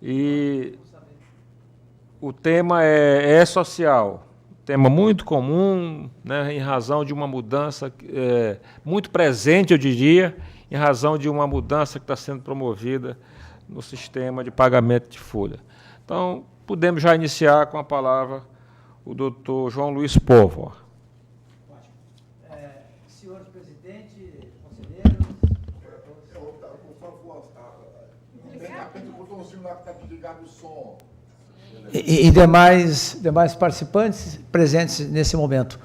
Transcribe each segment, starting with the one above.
E o tema é social, tema muito comum, né, em razão de uma mudança muito presente, eu diria, em razão de uma mudança que está sendo promovida no sistema de pagamento de folha. Então, podemos já iniciar com a palavra o doutor João Luiz Póvoa. Senhores presidente, conselheiros... Por favor, e demais participantes presentes nesse momento.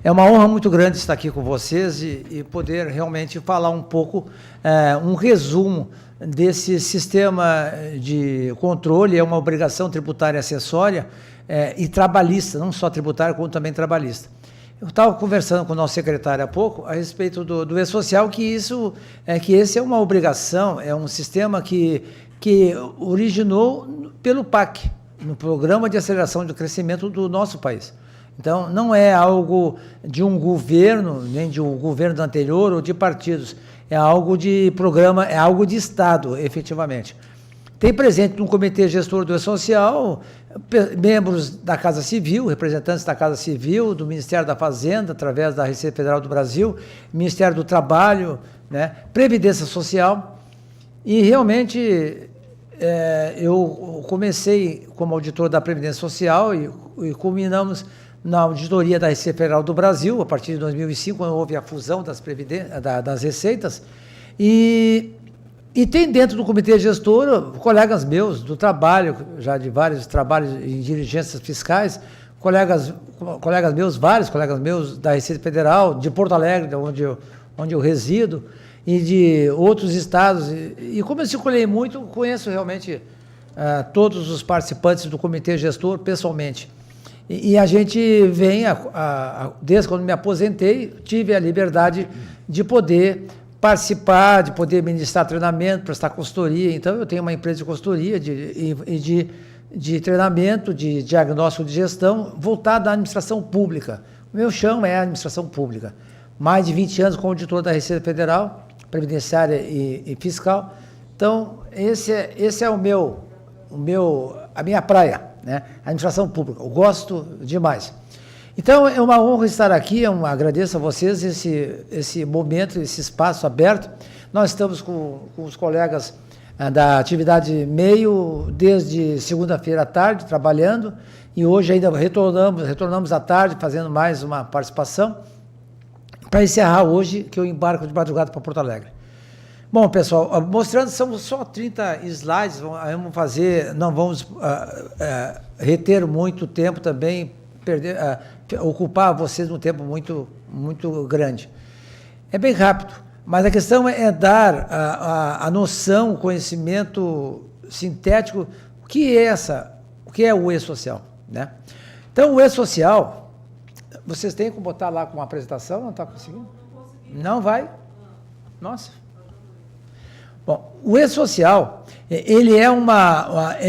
É uma honra muito grande estar aqui com vocês e poder realmente falar um pouco, um resumo desse sistema de controle, é uma obrigação tributária acessória e trabalhista, não só tributária, como também trabalhista. Eu estava conversando com o nosso secretário há pouco a respeito do E-Social, que esse é uma obrigação, é um sistema que originou pelo PAC, no Programa de Aceleração do Crescimento do nosso país. Então, não é algo de um governo, nem de um governo anterior ou de partidos, é algo de programa, é algo de Estado, efetivamente. Tem presente no Comitê Gestor do E-Social membros da Casa Civil, representantes da Casa Civil, do Ministério da Fazenda, através da Receita Federal do Brasil, Ministério do Trabalho, né, Previdência Social, e realmente eu comecei como auditor da Previdência Social e culminamos na auditoria da Receita Federal do Brasil, a partir de 2005, quando houve a fusão das receitas, e tem dentro do comitê gestor colegas meus do trabalho, já de vários trabalhos em diligências fiscais, vários colegas meus da Receita Federal, de Porto Alegre, onde eu resido, e de outros estados. E como eu circulei muito, conheço realmente todos os participantes do comitê gestor pessoalmente. E a gente vem, desde quando me aposentei, tive a liberdade de poder participar, de poder ministrar treinamento, prestar consultoria. Então, eu tenho uma empresa de consultoria de treinamento, de diagnóstico de gestão, voltada à administração pública. O meu chão é a administração pública. Mais de 20 anos como auditor da Receita Federal, previdenciária e fiscal. Então, esse é a minha praia, né? A administração pública. Eu gosto demais. Então, é uma honra estar aqui, agradeço a vocês esse momento, esse espaço aberto. Nós estamos com os colegas da atividade meio desde segunda-feira à tarde, trabalhando, e hoje ainda retornamos à tarde, fazendo mais uma participação, para encerrar hoje, que eu embarco de madrugada para Porto Alegre. Bom, pessoal, mostrando, são só 30 slides, não vamos reter muito tempo também, ocupar vocês um tempo muito, muito grande. É bem rápido, mas a questão é dar a noção, o conhecimento sintético, o que é o E-Social, né? Então, o E-Social, vocês têm como botar lá com uma apresentação? Não está conseguindo? Não vai? Nossa. Bom, o E-Social, ele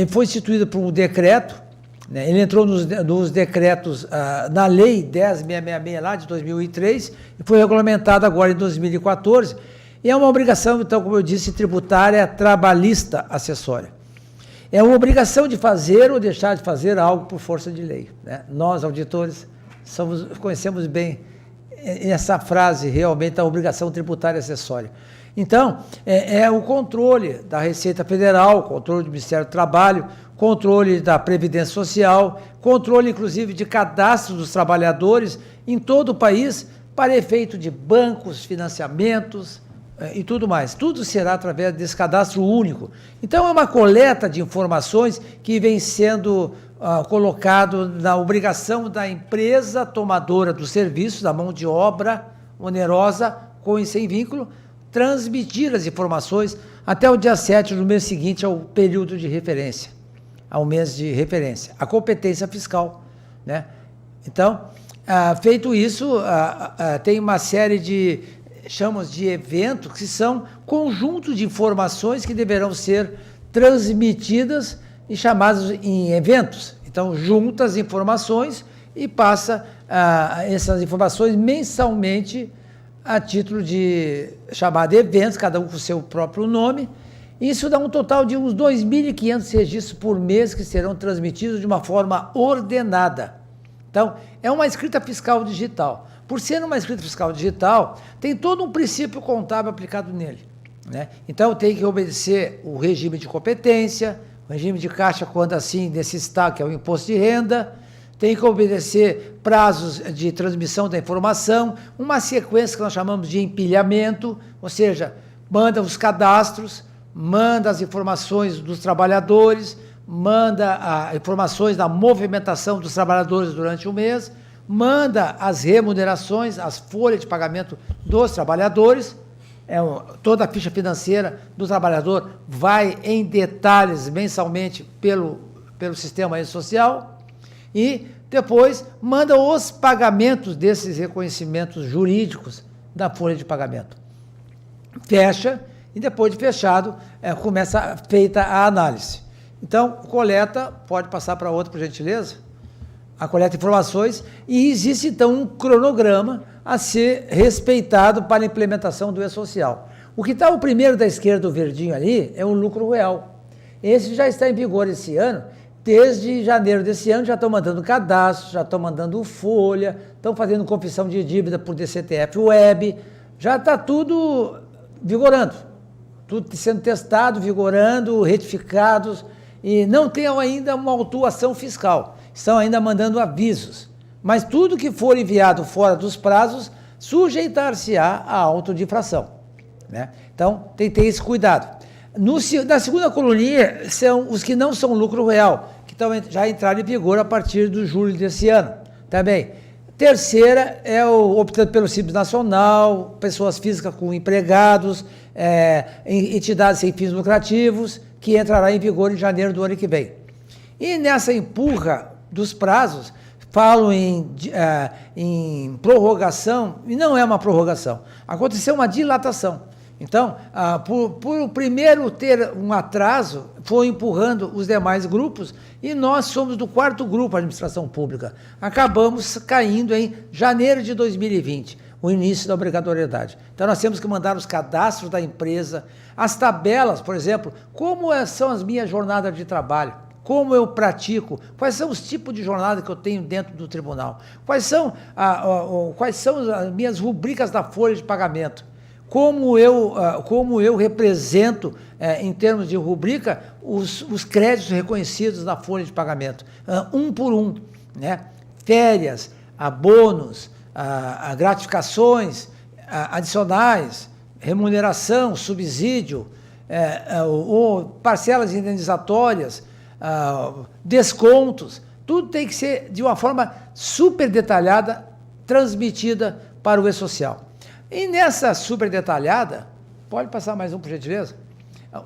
foi instituído por um decreto, né? Ele entrou nos decretos, na Lei 10.666 lá de 2003, e foi regulamentado agora em 2014, e é uma obrigação, então, como eu disse, tributária trabalhista acessória. É uma obrigação de fazer ou deixar de fazer algo por força de lei, né? Nós, auditores, conhecemos bem essa frase, realmente, a obrigação tributária acessória. Então, é o controle da Receita Federal, controle do Ministério do Trabalho, controle da Previdência Social, controle, inclusive, de cadastro dos trabalhadores em todo o país, para efeito de bancos, financiamentos e tudo mais. Tudo será através desse cadastro único. Então, é uma coleta de informações que vem sendo colocado na obrigação da empresa tomadora do serviço, da mão de obra onerosa, com e sem vínculo, transmitir as informações até o dia 7 do mês seguinte ao período de referência, ao mês de referência, a competência fiscal, né? Então, feito isso, tem uma série chamamos de eventos, que são conjuntos de informações que deverão ser transmitidas e chamados em eventos. Então, junta as informações e passa essas informações mensalmente a título de chamar de eventos, cada um com o seu próprio nome, Isso dá um total de uns 2.500 registros por mês que serão transmitidos de uma forma ordenada. Então, é uma escrita fiscal digital. Por ser uma escrita fiscal digital, tem todo um princípio contábil aplicado nele, né? Então, tem que obedecer o regime de competência, o regime de caixa quando assim necessitar, que é o imposto de renda, tem que obedecer prazos de transmissão da informação, uma sequência que nós chamamos de empilhamento, ou seja, manda os cadastros, manda as informações dos trabalhadores, manda as informações da movimentação dos trabalhadores durante o mês, manda as remunerações, as folhas de pagamento dos trabalhadores, toda a ficha financeira do trabalhador vai em detalhes mensalmente pelo sistema social, e depois manda os pagamentos desses reconhecimentos jurídicos da folha de pagamento. Fecha, e depois de fechado, feita a análise. Então, coleta, pode passar para outra, por gentileza, a coleta de informações, e existe então um cronograma a ser respeitado para a implementação do e-social. O que está o primeiro da esquerda, o verdinho ali, é o lucro real. Esse já está em vigor esse ano. Desde janeiro desse ano já estão mandando cadastro, já estão mandando folha, estão fazendo confissão de dívida por DCTF Web, já está tudo vigorando, tudo sendo testado, vigorando, retificados, e não tem ainda uma autuação fiscal, estão ainda mandando avisos, mas tudo que for enviado fora dos prazos sujeitar-se-á a auto de infração, né? Então tem que ter esse cuidado. Na segunda coluninha são os que não são lucro real, que já entraram em vigor a partir de julho desse ano. Também. Terceira é optando pelo Simples Nacional, pessoas físicas com empregados, entidades sem fins lucrativos, que entrará em vigor em janeiro do ano que vem. E nessa empurra dos prazos, falo em prorrogação, e não é uma prorrogação, aconteceu uma dilatação. Então, por o primeiro ter um atraso, foi empurrando os demais grupos, e nós somos do quarto grupo, a administração pública. Acabamos caindo em janeiro de 2020, o início da obrigatoriedade. Então, nós temos que mandar os cadastros da empresa, as tabelas, por exemplo, como são as minhas jornadas de trabalho, como eu pratico, quais são os tipos de jornada que eu tenho dentro do tribunal, quais são as minhas rubricas da folha de pagamento, como eu represento, em termos de rubrica, os créditos reconhecidos na folha de pagamento, um por um, né? Férias, abonos, gratificações adicionais, remuneração, subsídio, parcelas indenizatórias, descontos, tudo tem que ser de uma forma super detalhada, transmitida para o e-social. E nessa super detalhada, pode passar mais um, por gentileza?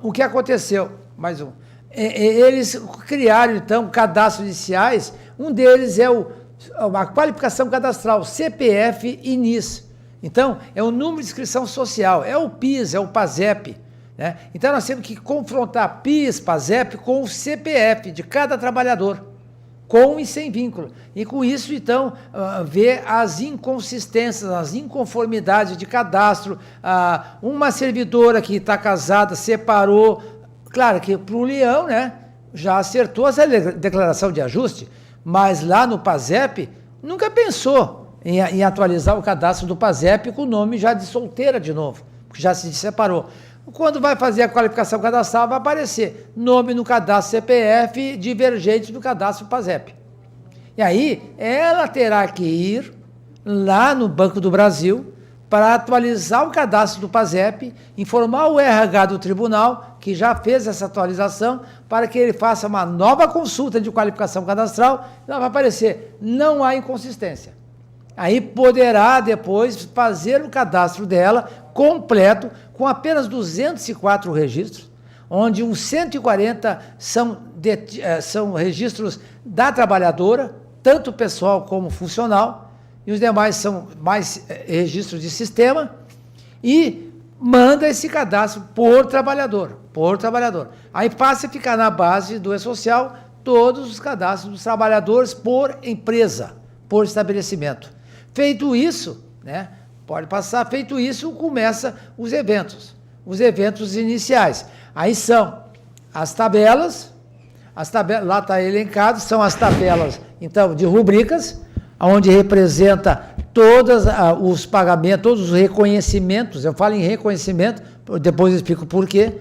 O que aconteceu? Mais um. Eles criaram, então, cadastros iniciais, um deles é a qualificação cadastral, CPF e NIS. Então, é o número de inscrição social, é o PIS, é o PASEP, né? Então, nós temos que confrontar PIS, PASEP com o CPF de cada trabalhador, com e sem vínculo. E com isso, então, ver as inconsistências, as inconformidades de cadastro. Uma servidora que está casada, separou, claro que para o leão, né, já acertou essa declaração de ajuste, mas lá no PASEP nunca pensou em atualizar o cadastro do PASEP com o nome já de solteira de novo, porque já se separou. Quando vai fazer a qualificação cadastral, vai aparecer nome no cadastro CPF divergente do cadastro PASEP. E aí, ela terá que ir lá no Banco do Brasil para atualizar o cadastro do PASEP, informar o RH do tribunal, que já fez essa atualização, para que ele faça uma nova consulta de qualificação cadastral, e lá vai aparecer, não há inconsistência. Aí poderá depois fazer o cadastro dela completo, com apenas 204 registros, onde uns 140 são registros da trabalhadora, tanto pessoal como funcional, e os demais são mais registros de sistema, e manda esse cadastro por trabalhador. Aí passa a ficar na base do e-social todos os cadastros dos trabalhadores por empresa, por estabelecimento. Feito isso, né? Pode passar, feito isso, começa os eventos iniciais. Aí são as tabelas, lá está elencado, são as tabelas, então, de rubricas, onde representa todos os pagamentos, todos os reconhecimentos. Eu falo em reconhecimento, depois eu explico por quê.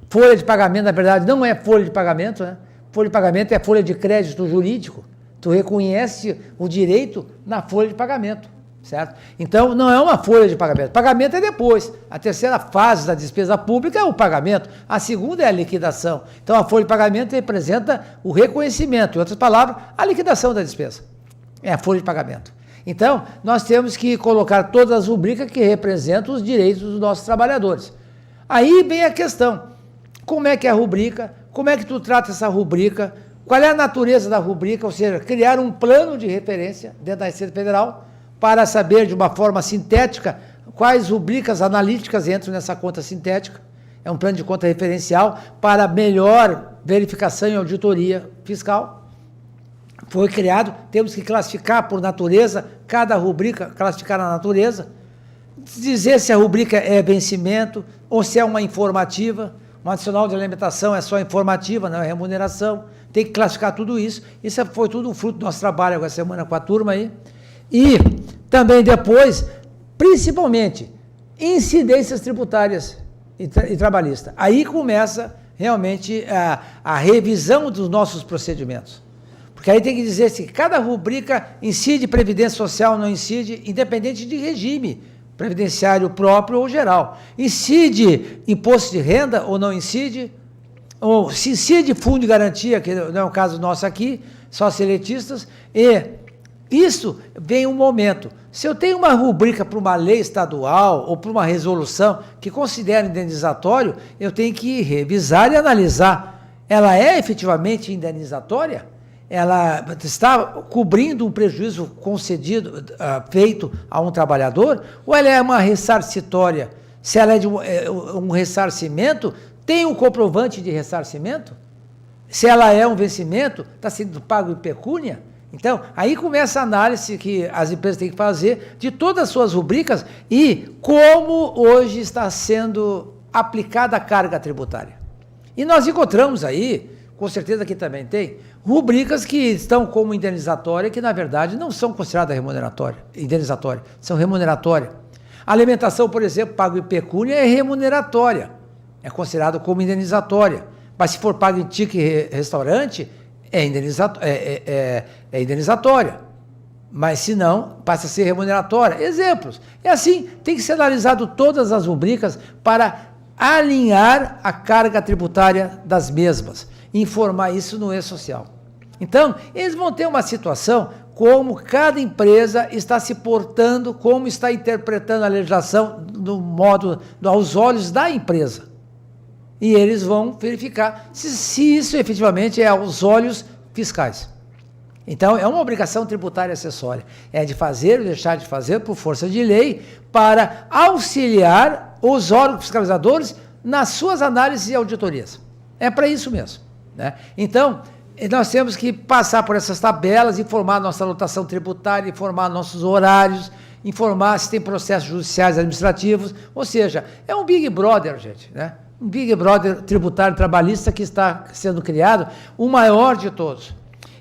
Folha de pagamento, na verdade, não é folha de pagamento, né? Folha de pagamento é folha de crédito jurídico. Tu reconhece o direito na folha de pagamento, certo? Então, não é uma folha de pagamento. Pagamento é depois. A terceira fase da despesa pública é o pagamento. A segunda é a liquidação. Então, a folha de pagamento representa o reconhecimento. Em outras palavras, a liquidação da despesa. É a folha de pagamento. Então, nós temos que colocar todas as rubricas que representam os direitos dos nossos trabalhadores. Aí vem a questão. Como é que é a rubrica? Como é que tu trata essa rubrica? Qual é a natureza da rubrica? Ou seja, criar um plano de referência dentro da Receita Federal para saber de uma forma sintética quais rubricas analíticas entram nessa conta sintética. É um plano de conta referencial para melhor verificação e auditoria fiscal. Foi criado, temos que classificar por natureza, cada rubrica, classificar na natureza, dizer se a rubrica é vencimento ou se é uma informativa. Uma adicional de alimentação é só informativa, não é remuneração. Tem que classificar tudo isso. Isso foi tudo um fruto do nosso trabalho agora semana com a turma aí. E também depois, principalmente, incidências tributárias e trabalhistas. Aí começa realmente a revisão dos nossos procedimentos. Porque aí tem que dizer se cada rubrica incide previdência social ou não incide, independente de regime previdenciário próprio ou geral. Incide imposto de renda ou não incide? Ou se incide fundo de garantia, que não é o caso nosso aqui, só seletistas, e isso vem um momento. Se eu tenho uma rubrica para uma lei estadual ou para uma resolução que considera indenizatório, eu tenho que revisar e analisar. Ela é efetivamente indenizatória? Ela está cobrindo um prejuízo concedido, feito a um trabalhador, ou ela é uma ressarcitória? Se ela é de um ressarcimento, tem um comprovante de ressarcimento? Se ela é um vencimento, está sendo pago em pecúnia? Então, aí começa a análise que as empresas têm que fazer de todas as suas rubricas e como hoje está sendo aplicada a carga tributária. E nós encontramos aí, com certeza que também tem, rubricas que estão como indenizatória, que na verdade não são consideradas indenizatória, são remuneratória. A alimentação, por exemplo, pago em pecúnia é remuneratória, é considerado como indenizatória. Mas se for pago em ticket restaurante, é indenizatória. Mas se não, passa a ser remuneratória. Exemplos. É assim, tem que ser analisado todas as rubricas para alinhar a carga tributária das mesmas. Informar isso no E-Social. Então, eles vão ter uma situação como cada empresa está se portando, como está interpretando a legislação do modo, aos olhos da empresa. E eles vão verificar se isso efetivamente é aos olhos fiscais. Então, é uma obrigação tributária acessória. É de fazer ou deixar de fazer por força de lei para auxiliar os órgãos fiscalizadores nas suas análises e auditorias. É para isso mesmo, né? Então, nós temos que passar por essas tabelas, informar nossa lotação tributária, informar nossos horários, informar se tem processos judiciais administrativos, ou seja, é um Big Brother, gente, né? Um Big Brother tributário trabalhista que está sendo criado, o maior de todos.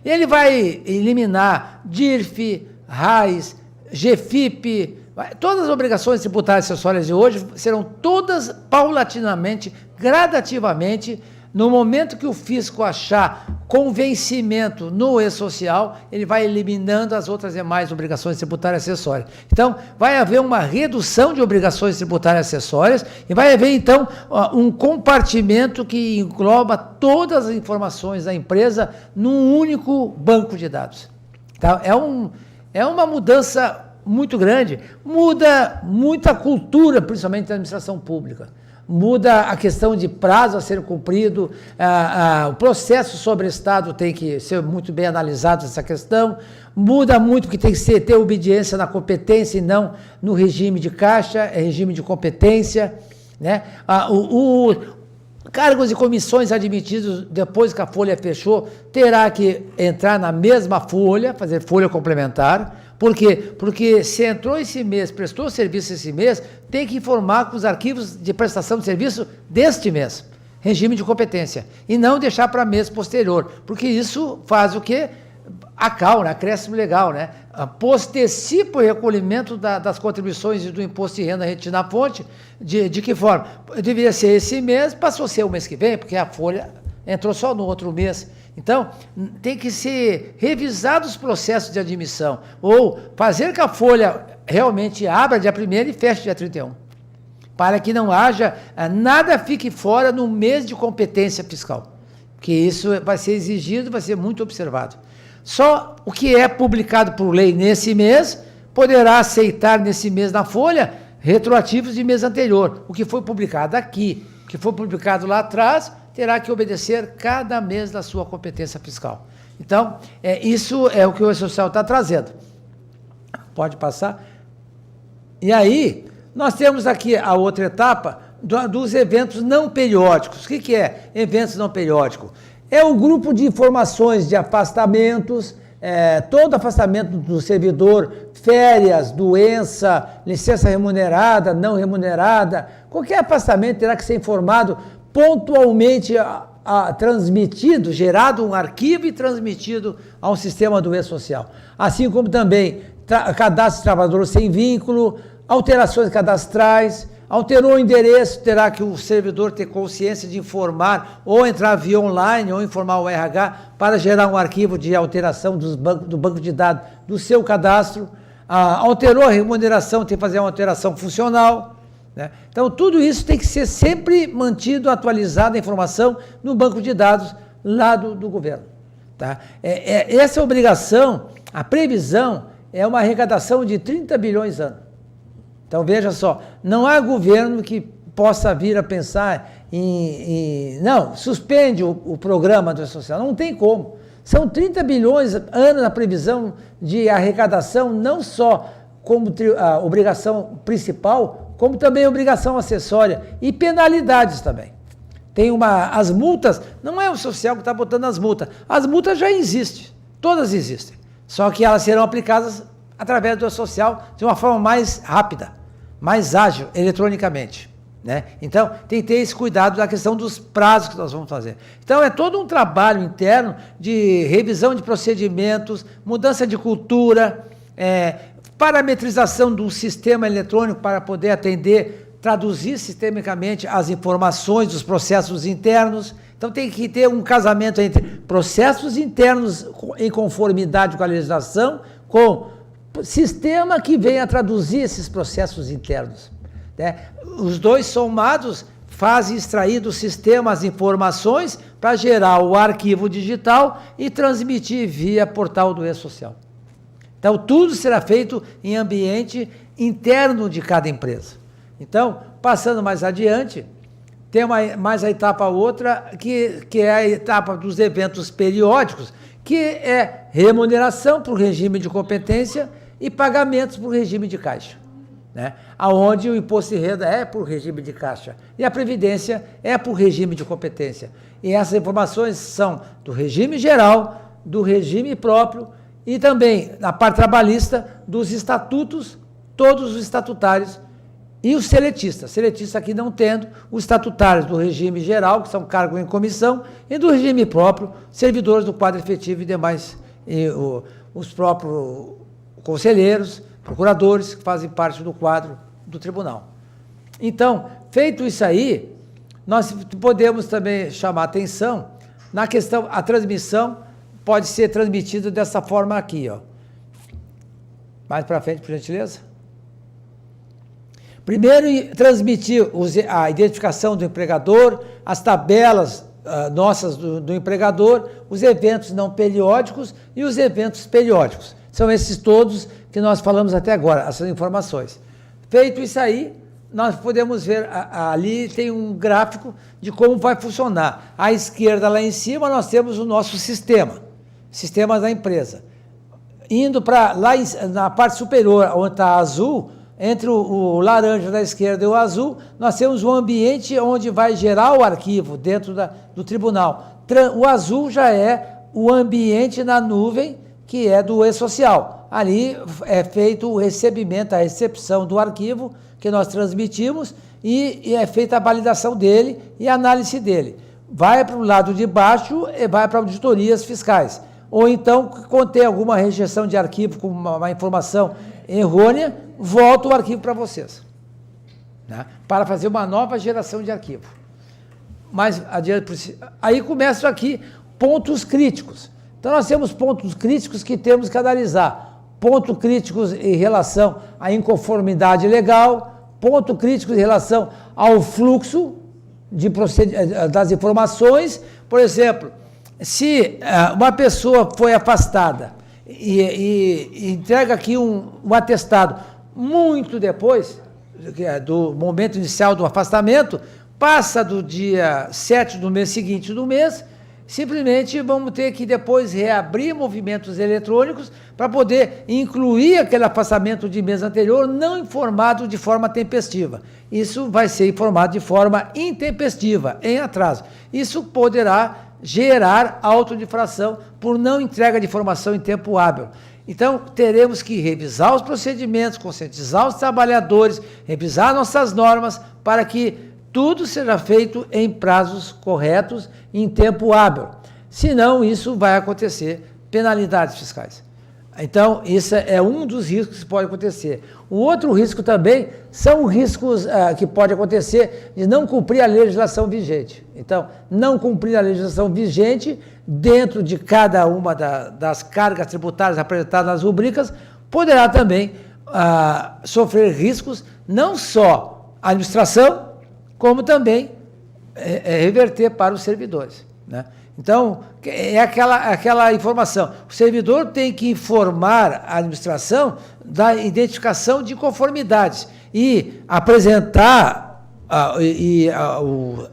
Ele vai eliminar DIRF, RAIS, GFIP, todas as obrigações tributárias acessórias de hoje serão todas paulatinamente, gradativamente. No momento que o fisco achar convencimento no E-Social, ele vai eliminando as outras demais obrigações tributárias acessórias. Então, vai haver uma redução de obrigações tributárias acessórias e vai haver, então, um compartimento que engloba todas as informações da empresa num único banco de dados. Tá? É uma mudança muito grande, muda muita cultura, principalmente da administração pública. Muda a questão de prazo a ser cumprido, o processo sobre Estado tem que ser muito bem analisado essa questão, muda muito que tem que ter obediência na competência e não no regime de caixa, é regime de competência, né? Cargos e comissões admitidos depois que a folha fechou, terá que entrar na mesma folha, fazer folha complementar. Por quê? Porque se entrou esse mês, prestou serviço esse mês, tem que informar com os arquivos de prestação de serviço deste mês. regime de competência, e não deixar para mês posterior, porque isso faz o quê? ACAL, né? Acréscimo legal, né? Postecipa o recolhimento das contribuições e do imposto de renda retido na fonte, de que forma? Deveria ser esse mês, passou a ser o mês que vem, porque a folha entrou só no outro mês. Então, tem que ser revisados os processos de admissão, ou fazer que a folha realmente abra dia 1º e feche dia 31, para que não haja, nada fique fora no mês de competência fiscal, que isso vai ser exigido, vai ser muito observado. Só o que é publicado por lei nesse mês, poderá aceitar nesse mês na folha retroativos de mês anterior. O que foi publicado aqui, o que foi publicado lá atrás, terá que obedecer cada mês da sua competência fiscal. Então, isso é o que o E-Social está trazendo. Pode passar. E aí, nós temos aqui a outra etapa dos eventos não periódicos. O que é eventos não periódicos? É o grupo de informações de afastamentos, todo afastamento do servidor, férias, doença, licença remunerada, não remunerada, qualquer afastamento terá que ser informado pontualmente, transmitido, gerado um arquivo e transmitido ao sistema do E-Social. Assim como também cadastro de trabalhador sem vínculo, alterações cadastrais, alterou o endereço, terá que o servidor ter consciência de informar, ou entrar via online, ou informar o RH, para gerar um arquivo de alteração do banco de dados do seu cadastro. Alterou a remuneração, tem que fazer uma alteração funcional, né? Então, tudo isso tem que ser sempre mantido, atualizado a informação no banco de dados lá do governo. Tá? Essa obrigação, a previsão, é uma arrecadação de 30 bilhões ano. Então, veja só, não há governo que possa vir a pensar não, suspende o programa do E-Social, não tem como. São 30 bilhões ano na previsão de arrecadação, não só como a obrigação principal, como também obrigação acessória e penalidades também. Tem as multas, não é o social que está botando as multas já existem, todas existem, só que elas serão aplicadas através do social de uma forma mais rápida, mais ágil, eletronicamente, né? Então, tem que ter esse cuidado da questão dos prazos que nós vamos fazer. Então, é todo um trabalho interno de revisão de procedimentos, mudança de cultura, parametrização do sistema eletrônico para poder atender, traduzir sistemicamente as informações dos processos internos. Então, tem que ter um casamento entre processos internos em conformidade com a legislação, com sistema que venha traduzir esses processos internos, né? Os dois somados fazem extrair do sistema as informações para gerar o arquivo digital e transmitir via portal do E-Social. Então, tudo será feito em ambiente interno de cada empresa. Então, passando mais adiante, tem mais a etapa outra, que é a etapa dos eventos periódicos, que é remuneração para o regime de competência e pagamentos para o regime de caixa, né? Onde o imposto de renda é por regime de caixa e a previdência é por regime de competência. E essas informações são do regime geral, do regime próprio, e também, na parte trabalhista, dos estatutos, todos os estatutários, e os seletistas aqui não tendo os estatutários do regime geral, que são cargos em comissão, e do regime próprio, servidores do quadro efetivo e demais, os próprios conselheiros, procuradores, que fazem parte do quadro do tribunal. Então, feito isso aí, nós podemos também chamar atenção na questão, a transmissão pode ser transmitida dessa forma aqui, ó. Mais para frente, por gentileza. Primeiro, transmitir a identificação do empregador, as tabelas nossas do empregador, os eventos não periódicos e os eventos periódicos. São esses todos que nós falamos até agora, essas informações. Feito isso aí, nós podemos ver, ali tem um gráfico de como vai funcionar. À esquerda, lá em cima, nós temos o nosso sistema da empresa. Indo para lá na parte superior, onde está azul, entre o laranja da esquerda e o azul, nós temos um ambiente onde vai gerar o arquivo dentro do tribunal. O azul já é o ambiente na nuvem, que é do E-Social. Ali é feito o recebimento, a recepção do arquivo que nós transmitimos e é feita a validação dele e a análise dele. Vai para o lado de baixo e vai para auditorias fiscais. Ou então, contém alguma rejeição de arquivo com uma informação errônea, volta o arquivo para vocês, né? Para fazer uma nova geração de arquivo. Mas aí começam aqui pontos críticos. Então, nós temos pontos críticos que temos que analisar. Pontos críticos em relação à inconformidade legal, ponto crítico em relação ao fluxo das informações. Por exemplo, se uma pessoa foi afastada e entrega aqui um atestado muito depois do momento inicial do afastamento, passa do dia 7 do mês seguinte do mês, simplesmente vamos ter que depois reabrir movimentos eletrônicos para poder incluir aquele afastamento de mês anterior não informado de forma tempestiva. Isso vai ser informado de forma intempestiva, em atraso. Isso poderá gerar autodifração por não entrega de informação em tempo hábil. Então, teremos que revisar os procedimentos, conscientizar os trabalhadores, revisar nossas normas para que tudo seja feito em prazos corretos, em tempo hábil. Senão, isso vai acontecer penalidades fiscais. Então, isso é um dos riscos que pode acontecer. O outro risco também são riscos que pode acontecer de não cumprir a legislação vigente. Então, não cumprir a legislação vigente dentro de cada uma das cargas tributárias apresentadas nas rubricas, poderá também sofrer riscos, não só a administração, como também reverter para os servidores, né? Então, é aquela informação. O servidor tem que informar a administração da identificação de conformidades e apresentar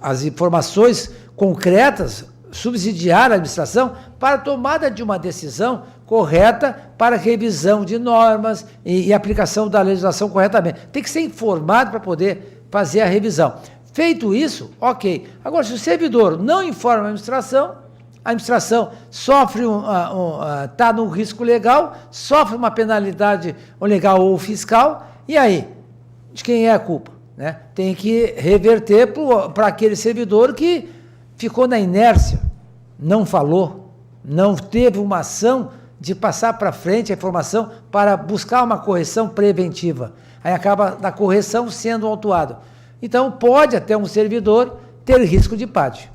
as informações concretas, subsidiar a administração para a tomada de uma decisão correta para revisão de normas e aplicação da legislação corretamente. Tem que ser informado para poder fazer a revisão. Feito isso, ok. Agora, se o servidor não informa a administração sofre está no risco legal, sofre uma penalidade legal ou fiscal, e aí? De quem é a culpa, né? Tem que reverter para aquele servidor que ficou na inércia, não falou, não teve uma ação de passar para frente a informação para buscar uma correção preventiva. Aí acaba da correção sendo autuado. Então, pode até um servidor ter risco de pátio.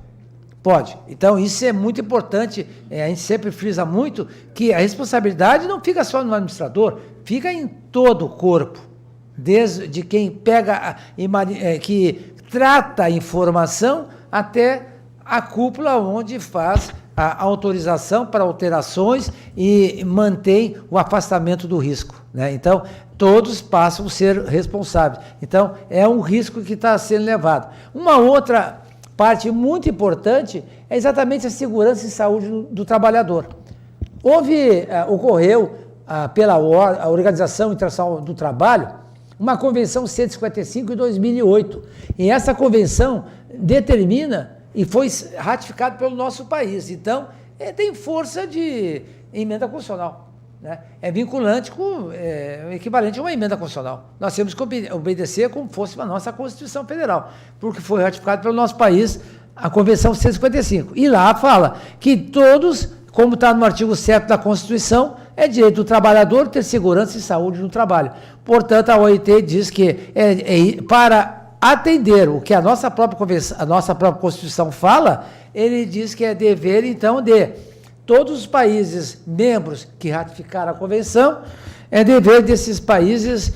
Pode. Então, isso é muito importante. A gente sempre frisa muito que a responsabilidade não fica só no administrador, fica em todo o corpo. Desde quem pega, que trata a informação até a cúpula onde faz a autorização para alterações e mantém o afastamento do risco, né? Então, todos passam a ser responsáveis. Então, é um risco que está sendo levado. Uma outra parte muito importante é exatamente a segurança e saúde do trabalhador. Ocorreu pela Organização Internacional do Trabalho uma Convenção 155 em 2008. E essa convenção determina e foi ratificado pelo nosso país. Então, tem força de emenda constitucional, né? É vinculante, equivalente a uma emenda constitucional. Nós temos que obedecer como fosse a nossa Constituição Federal, porque foi ratificado pelo nosso país a Convenção 155. E lá fala que todos, como está no artigo 7º da Constituição, é direito do trabalhador ter segurança e saúde no trabalho. Portanto, a OIT diz que para atender o que a nossa própria Constituição fala, ele diz que é dever, então, de todos os países membros que ratificaram a Convenção, é dever desses países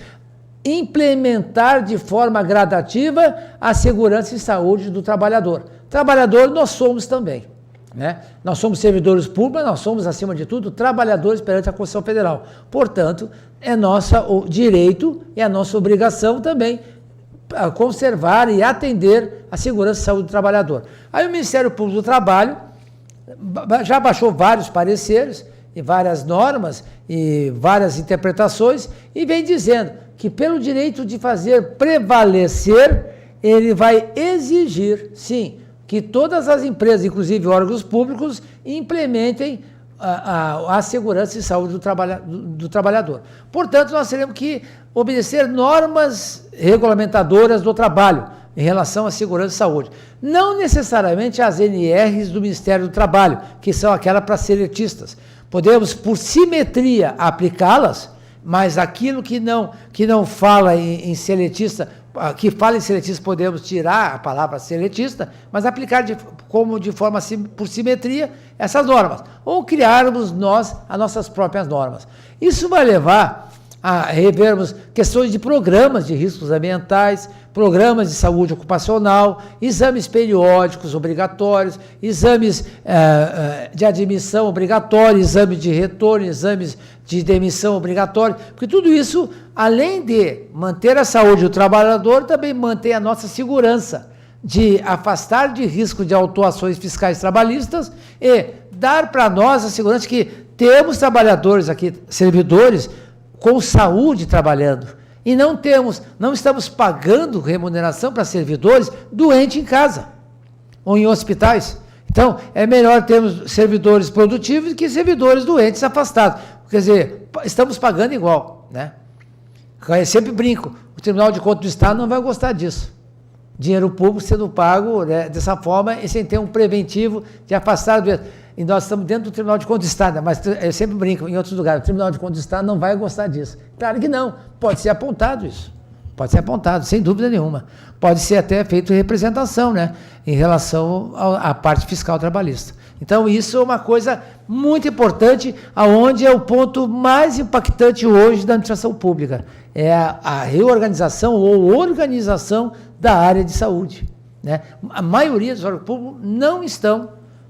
implementar de forma gradativa a segurança e saúde do trabalhador. Trabalhador nós somos também, né? Nós somos servidores públicos, nós somos, acima de tudo, trabalhadores perante a Constituição Federal. Portanto, é nosso direito e a nossa obrigação também conservar e atender a segurança e saúde do trabalhador. Aí o Ministério Público do Trabalho já baixou vários pareceres e várias normas e várias interpretações e vem dizendo que pelo direito de fazer prevalecer, ele vai exigir, sim, que todas as empresas, inclusive órgãos públicos, implementem a segurança e saúde do trabalhador. Portanto, nós teremos que obedecer normas regulamentadoras do trabalho em relação à segurança e saúde. Não necessariamente as NRs do Ministério do Trabalho, que são aquelas para seletistas. Podemos, por simetria, aplicá-las, mas aquilo que não fala em seletista, que fala em seletista, podemos tirar a palavra seletista, mas aplicar de forma por simetria essas normas, ou criarmos nós as nossas próprias normas. Isso vai levar a revermos questões de programas de riscos ambientais, programas de saúde ocupacional, exames periódicos obrigatórios, exames de admissão obrigatória, exames de retorno, exames de demissão obrigatório, porque tudo isso, além de manter a saúde do trabalhador, também mantém a nossa segurança de afastar de risco de autuações fiscais trabalhistas e dar para nós a segurança que temos trabalhadores aqui, servidores, com saúde trabalhando. E não estamos pagando remuneração para servidores doentes em casa ou em hospitais. Então, é melhor termos servidores produtivos do que servidores doentes afastados. Quer dizer, estamos pagando igual, né? Eu sempre brinco, o Tribunal de Contas do Estado não vai gostar disso. Dinheiro público sendo pago, né, dessa forma e sem ter um preventivo de afastar doença. E nós estamos dentro do Tribunal de Contas do Estado, mas eu sempre brinco em outros lugares, o Tribunal de Contas do Estado não vai gostar disso. Claro que não, pode ser apontado isso, pode ser apontado, sem dúvida nenhuma. Pode ser até feito representação, né, em relação à parte fiscal trabalhista. Então, isso é uma coisa muito importante, aonde é o ponto mais impactante hoje da administração pública, é a reorganização ou organização da área de saúde, né? A maioria dos órgãos públicos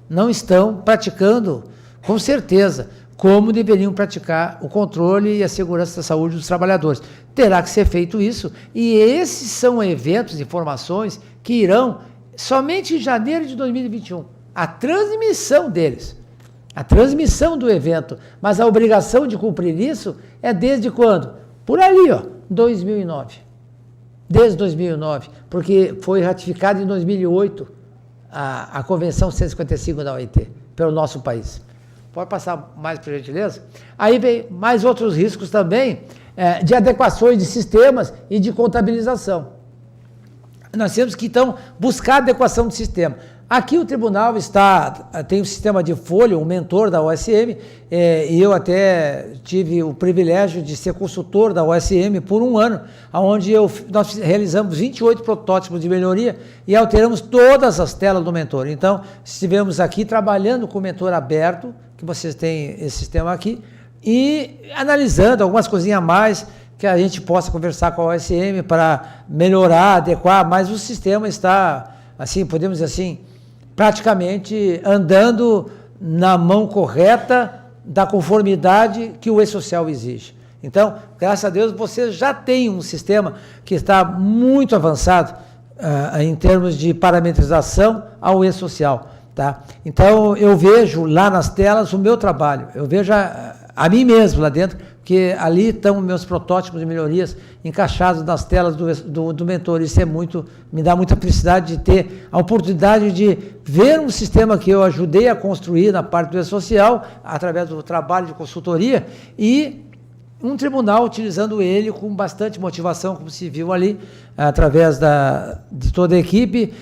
não estão praticando, com certeza, como deveriam praticar o controle e a segurança da saúde dos trabalhadores. Terá que ser feito isso, e esses são eventos, informações, que irão somente em janeiro de 2021, a transmissão deles, a transmissão do evento, mas a obrigação de cumprir isso é desde quando? Por ali, 2009. Desde 2009, porque foi ratificado em 2008, a Convenção 155 da OIT, pelo nosso país. Pode passar mais, por gentileza? Aí vem mais outros riscos também, de adequações de sistemas e de contabilização. Nós temos que, então, buscar adequação do sistema. Aqui o tribunal tem um sistema de folha, um mentor da OSM, e eu até tive o privilégio de ser consultor da OSM por um ano, onde nós realizamos 28 protótipos de melhoria e alteramos todas as telas do mentor. Então, estivemos aqui trabalhando com o mentor aberto, que vocês têm esse sistema aqui, e analisando algumas coisinhas a mais que a gente possa conversar com a OSM para melhorar, adequar, mas o sistema está, assim, podemos dizer assim, praticamente andando na mão correta da conformidade que o E-Social exige. Então, graças a Deus, você já tem um sistema que está muito avançado em termos de parametrização ao E-Social. Tá? Então, eu vejo lá nas telas o meu trabalho, eu vejo a mim mesmo lá dentro, porque ali estão meus protótipos de melhorias encaixados nas telas do mentor. Isso me dá muita felicidade de ter a oportunidade de ver um sistema que eu ajudei a construir na parte do E-Social, através do trabalho de consultoria, e um tribunal utilizando ele com bastante motivação, como se viu ali, através de toda a equipe,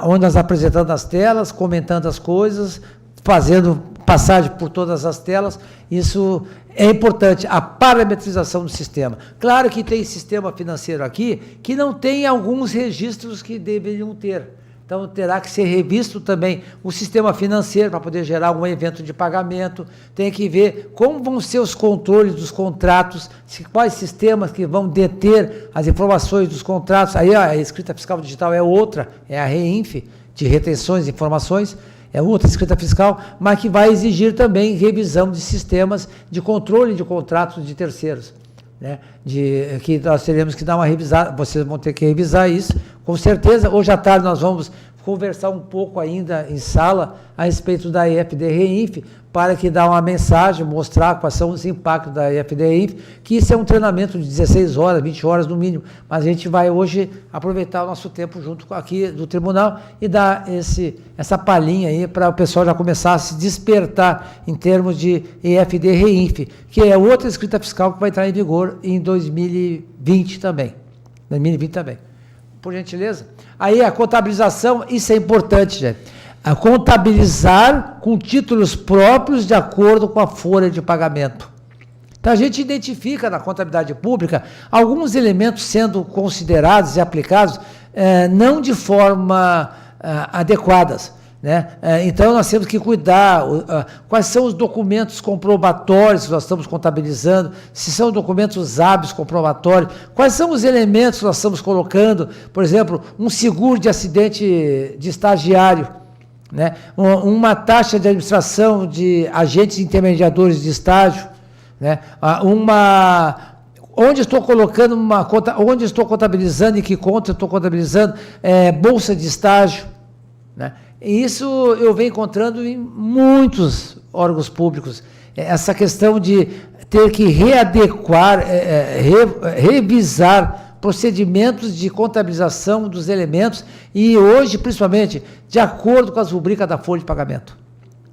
onde nós apresentando as telas, comentando as coisas, fazendo passagem por todas as telas. Isso é importante, a parametrização do sistema. Claro que tem sistema financeiro aqui que não tem alguns registros que deveriam ter. Então, terá que ser revisto também o sistema financeiro para poder gerar algum evento de pagamento. Tem que ver como vão ser os controles dos contratos, quais sistemas que vão deter as informações dos contratos. Aí a escrita fiscal digital é outra, é a REINF, de retenções de informações, é outra escrita fiscal, mas que vai exigir também revisão de sistemas de controle de contratos de terceiros, né? Que nós teremos que dar uma revisada, vocês vão ter que revisar isso, com certeza. Hoje à tarde nós vamos conversar um pouco ainda em sala a respeito da EFD-REINF, para que dá uma mensagem, mostrar quais são os impactos da EFD-REINF, que isso é um treinamento de 16 horas, 20 horas no mínimo, mas a gente vai hoje aproveitar o nosso tempo junto aqui do tribunal e dar essa palhinha aí para o pessoal já começar a se despertar em termos de EFD-REINF, que é outra escrita fiscal que vai entrar em vigor em 2020 também. 2020 também. Por gentileza. Aí a contabilização, isso é importante, gente. A contabilizar com títulos próprios de acordo com a folha de pagamento. Então a gente identifica na contabilidade pública alguns elementos sendo considerados e aplicados não de forma adequadas. Né? Então nós temos que cuidar quais são os documentos comprobatórios que nós estamos contabilizando, se são documentos hábeis comprobatórios, quais são os elementos que nós estamos colocando, por exemplo, um seguro de acidente de estagiário, né? Uma taxa de administração de agentes intermediadores de estágio, né? Onde estou colocando uma conta, onde estou contabilizando e que conta estou contabilizando bolsa de estágio, né? E isso eu venho encontrando em muitos órgãos públicos, essa questão de ter que readequar, revisar procedimentos de contabilização dos elementos e hoje, principalmente, de acordo com as rubricas da folha de pagamento.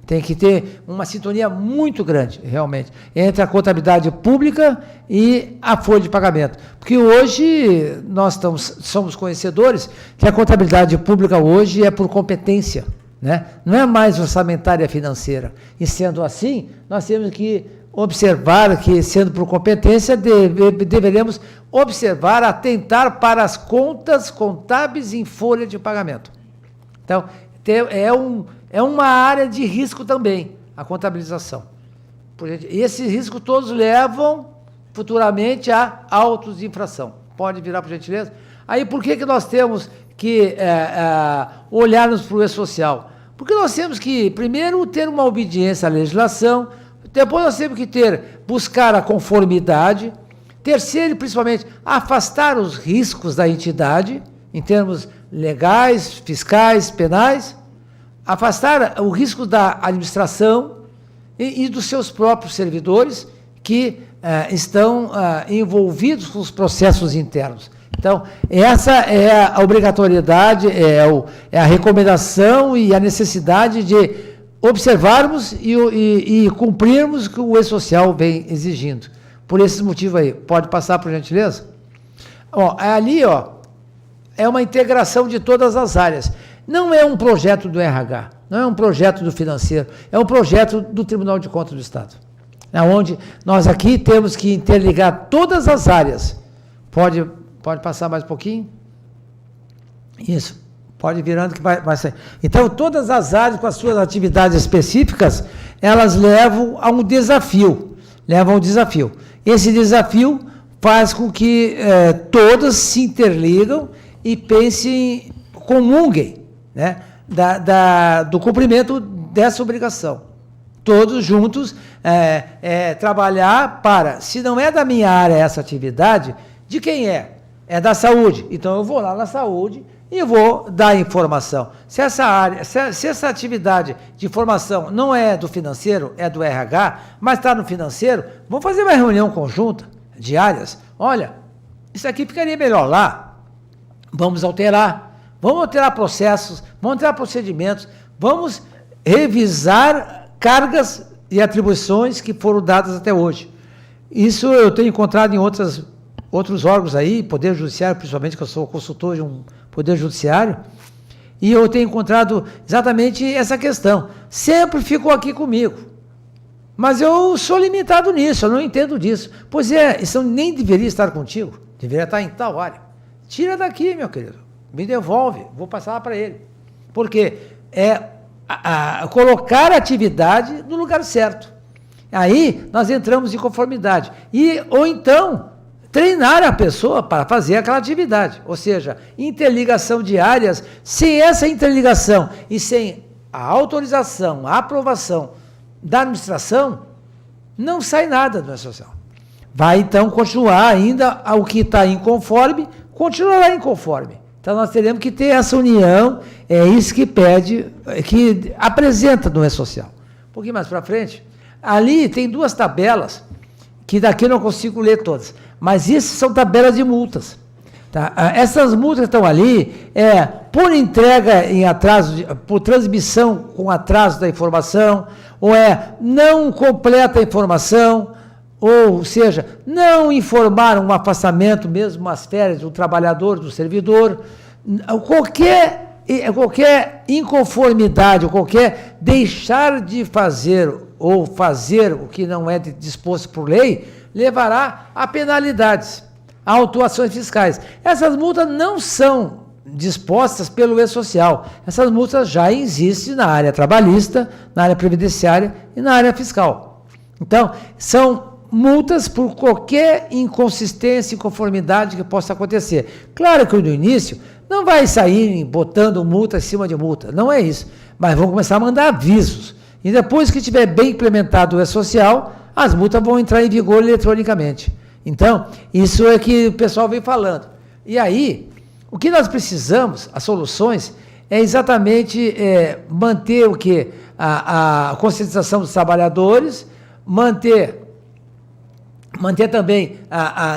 Tem que ter uma sintonia muito grande, realmente, entre a contabilidade pública e a folha de pagamento. Porque hoje nós somos conhecedores que a contabilidade pública hoje é por competência, né? Não é mais orçamentária financeira. E sendo assim, nós temos que observar que, sendo por competência, deveremos observar, atentar para as contas contábeis em folha de pagamento. Então, é uma área de risco também, a contabilização. E esses riscos todos levam futuramente a autos de infração. Pode virar, por gentileza? Aí, por que nós temos que olharmos para o E-Social? Porque nós temos que, primeiro, ter uma obediência à legislação, depois nós temos que buscar a conformidade, terceiro, principalmente, afastar os riscos da entidade, em termos legais, fiscais, penais, afastar o risco da administração e dos seus próprios servidores que estão envolvidos com os processos internos. Então, essa é a obrigatoriedade, é a recomendação e a necessidade de observarmos e cumprirmos o que o E-Social vem exigindo. Por esses motivos aí. Pode passar, por gentileza? Ali, é uma integração de todas as áreas. Não é um projeto do RH, não é um projeto do financeiro, é um projeto do Tribunal de Contas do Estado, onde nós aqui temos que interligar todas as áreas. Pode passar mais um pouquinho? Isso, pode ir virando que vai sair. Então, todas as áreas com as suas atividades específicas, elas levam a um desafio, Esse desafio faz com que todas se interligam e pensem, comunguem, né, do cumprimento dessa obrigação. Todos juntos trabalhar para, se não é da minha área essa atividade, de quem é? É da saúde. Então eu vou lá na saúde e eu vou dar informação. Se essa atividade de informação não é do financeiro, é do RH, mas está no financeiro, vamos fazer uma reunião conjunta, diárias. Olha, isso aqui ficaria melhor lá. Vamos alterar processos, vamos alterar procedimentos, vamos revisar cargas e atribuições que foram dadas até hoje. Isso eu tenho encontrado em outros órgãos aí, Poder Judiciário, principalmente, que eu sou consultor de um Poder Judiciário, e eu tenho encontrado exatamente essa questão. Sempre ficou aqui comigo. Mas eu sou limitado nisso, eu não entendo disso. Pois isso nem deveria estar contigo, deveria estar em tal área. Tira daqui, meu querido, me devolve, vou passar para ele. Porque colocar a atividade no lugar certo. Aí nós entramos em conformidade. Ou então, treinar a pessoa para fazer aquela atividade. Ou seja, interligação de áreas. Sem essa interligação e sem a autorização, a aprovação da administração, não sai nada do E-Social. Vai então continuar ainda o que está inconforme, continuará inconforme. Então, nós teremos que ter essa união, é isso que pede, que apresenta no E-Social. Um pouquinho mais para frente, ali tem 2 tabelas, que daqui eu não consigo ler todas, mas essas são tabelas de multas. Tá? Essas multas estão ali, por entrega em atraso, por transmissão com atraso da informação, ou não completa a informação, ou seja, não informar um afastamento, mesmo as férias do trabalhador, do servidor, qualquer inconformidade, ou qualquer deixar de fazer ou fazer o que não é disposto por lei, levará a penalidades, a autuações fiscais. Essas multas não são dispostas pelo E-Social. Essas multas já existem na área trabalhista, na área previdenciária e na área fiscal. Então, são multas por qualquer inconsistência, inconformidade que possa acontecer. Claro que no início não vai sair botando multa em cima de multa, não é isso. Mas vão começar a mandar avisos. E depois que tiver bem implementado o E-Social, as multas vão entrar em vigor eletronicamente. Então, isso é que o pessoal vem falando. E aí, o que nós precisamos, as soluções, é exatamente manter o quê? A conscientização dos trabalhadores, manter também,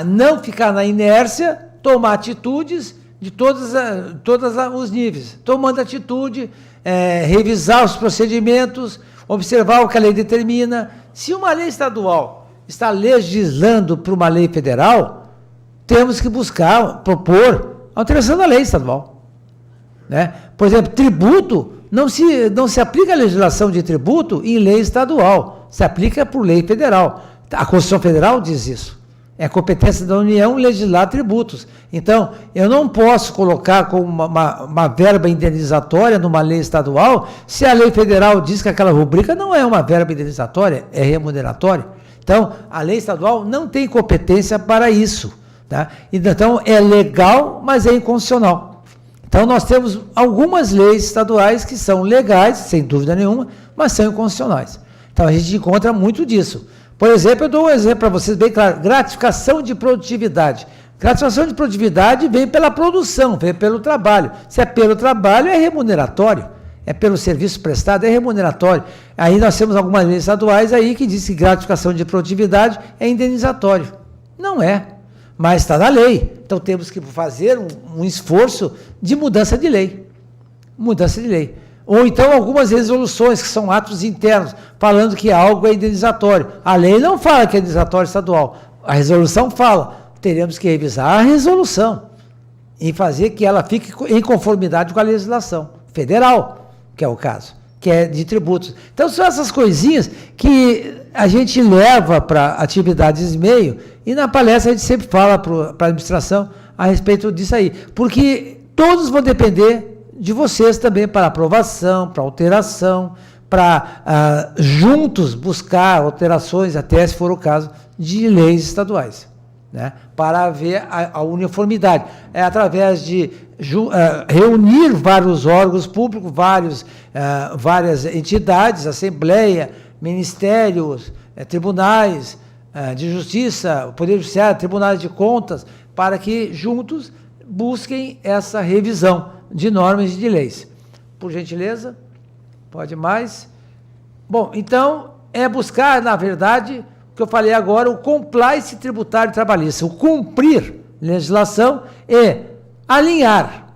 não ficar na inércia, tomar atitudes de todos os níveis, tomando atitude, revisar os procedimentos, observar o que a lei determina. Se uma lei estadual está legislando para uma lei federal, temos que propor alteração da lei estadual. Né? Por exemplo, tributo, não se aplica a legislação de tributo em lei estadual, se aplica por lei federal. A Constituição Federal diz isso. É competência da União legislar tributos. Então, eu não posso colocar como uma verba indenizatória numa lei estadual se a lei federal diz que aquela rubrica não é uma verba indenizatória, é remuneratória. Então, a lei estadual não tem competência para isso. Tá? Então, é legal, mas é inconstitucional. Então, nós temos algumas leis estaduais que são legais, sem dúvida nenhuma, mas são inconstitucionais. Então, a gente encontra muito disso. Por exemplo, eu dou um exemplo para vocês bem claro, gratificação de produtividade. Gratificação de produtividade vem pela produção, vem pelo trabalho. Se é pelo trabalho, é remuneratório. É pelo serviço prestado, é remuneratório. Aí nós temos algumas leis estaduais aí que dizem que gratificação de produtividade é indenizatório. Não é, mas está na lei. Então temos que fazer um esforço de mudança de lei. Mudança de lei. Ou então algumas resoluções que são atos internos, falando que algo é indenizatório. A lei não fala que é indenizatório estadual. A resolução fala. Teremos que revisar a resolução e fazer que ela fique em conformidade com a legislação federal, que é o caso, que é de tributos. Então, são essas coisinhas que a gente leva para atividades meio e na palestra a gente sempre fala para a administração a respeito disso aí, porque todos vão depender de vocês também para aprovação, para alteração, para juntos buscar alterações, até se for o caso, de leis estaduais, né? Para haver a uniformidade. É através de reunir vários órgãos públicos, várias entidades, Assembleia, Ministérios, tribunais de Justiça, Poder Judiciário, Tribunais de Contas, para que juntos busquem essa revisão de normas e de leis. Por gentileza, pode mais. Bom, então, é buscar, na verdade, o que eu falei agora, o compliance tributário e trabalhista, o cumprir legislação e alinhar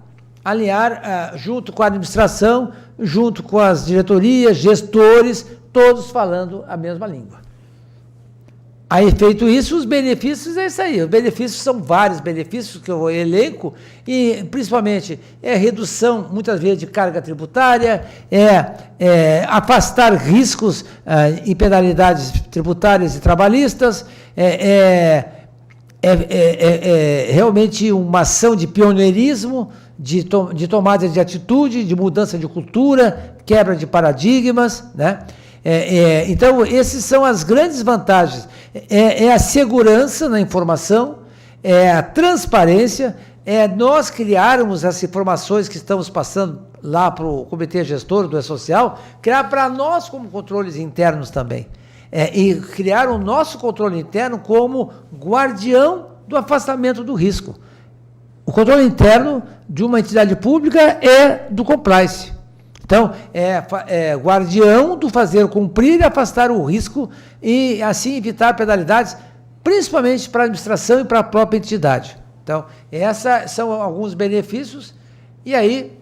junto com a administração, junto com as diretorias, gestores, todos falando a mesma língua. Aí, feito isso, os benefícios é isso aí. Os benefícios são vários benefícios que eu elenco, e principalmente redução, muitas vezes, de carga tributária, afastar riscos em penalidades tributárias e trabalhistas, realmente uma ação de pioneirismo, de tomada de atitude, de mudança de cultura, quebra de paradigmas, né? Então, essas são as grandes vantagens. É a segurança na informação, é a transparência, é nós criarmos as informações que estamos passando lá para o comitê gestor do E-Social, criar para nós como controles internos também. E criar o nosso controle interno como guardião do afastamento do risco. O controle interno de uma entidade pública é do compliance. Então, é guardião do fazer cumprir e afastar o risco e, assim, evitar penalidades, principalmente para a administração e para a própria entidade. Então, esses são alguns benefícios. E aí,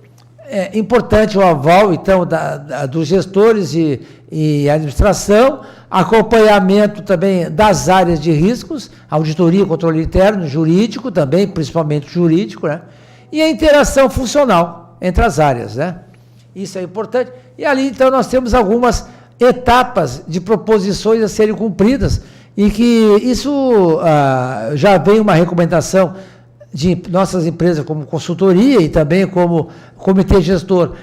é importante o aval, então, dos gestores e administração, acompanhamento também das áreas de riscos, auditoria, controle interno, jurídico também, principalmente jurídico, né? E a interação funcional entre as áreas, né? Isso é importante. E ali, então, nós temos algumas etapas de proposições a serem cumpridas e que isso já vem uma recomendação de nossas empresas como consultoria e também como comitê gestor,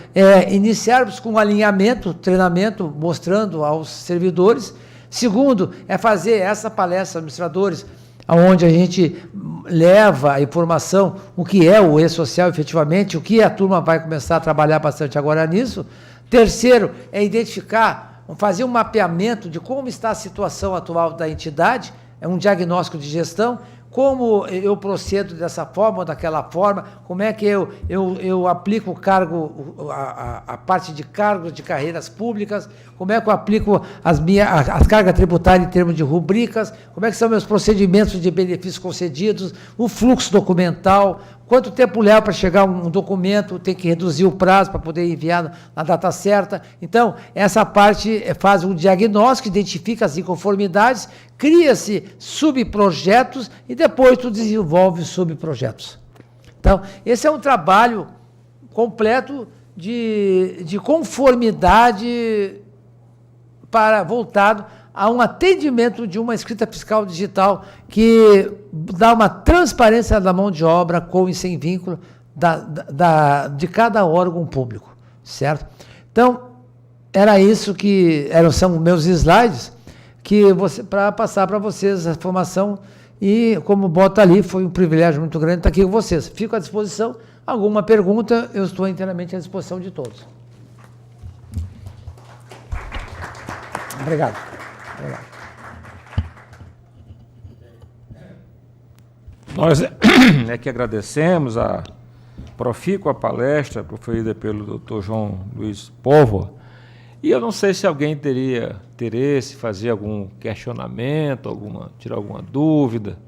iniciarmos com alinhamento, treinamento, mostrando aos servidores. Segundo, fazer essa palestra administradores, onde a gente leva a informação, o que é o E-Social efetivamente, o que a turma vai começar a trabalhar bastante agora nisso. Terceiro, identificar, fazer um mapeamento de como está a situação atual da entidade, um diagnóstico de gestão, como eu procedo dessa forma ou daquela forma, como é que eu aplico o cargo, a parte de cargos de carreiras públicas, como é que eu aplico as cargas tributárias em termos de rubricas, como é que são meus procedimentos de benefícios concedidos, o fluxo documental, quanto tempo leva para chegar um documento, tem que reduzir o prazo para poder enviar na data certa. Então, essa parte faz um diagnóstico, identifica as inconformidades, cria-se subprojetos e depois tu desenvolve subprojetos. Então, esse é um trabalho completo de conformidade voltado a um atendimento de uma escrita fiscal digital que dá uma transparência da mão de obra com e sem vínculo de cada órgão público, certo? Então, era isso são meus slides, para passar para vocês a informação e, como bota ali, foi um privilégio muito grande estar aqui com vocês. Fico à disposição. Alguma pergunta, eu estou inteiramente à disposição de todos. Obrigado. Nós é que agradecemos a profícua palestra proferida pelo Dr. João Luiz Póvoa, e eu não sei se alguém teria interesse, fazer algum questionamento, tirar alguma dúvida.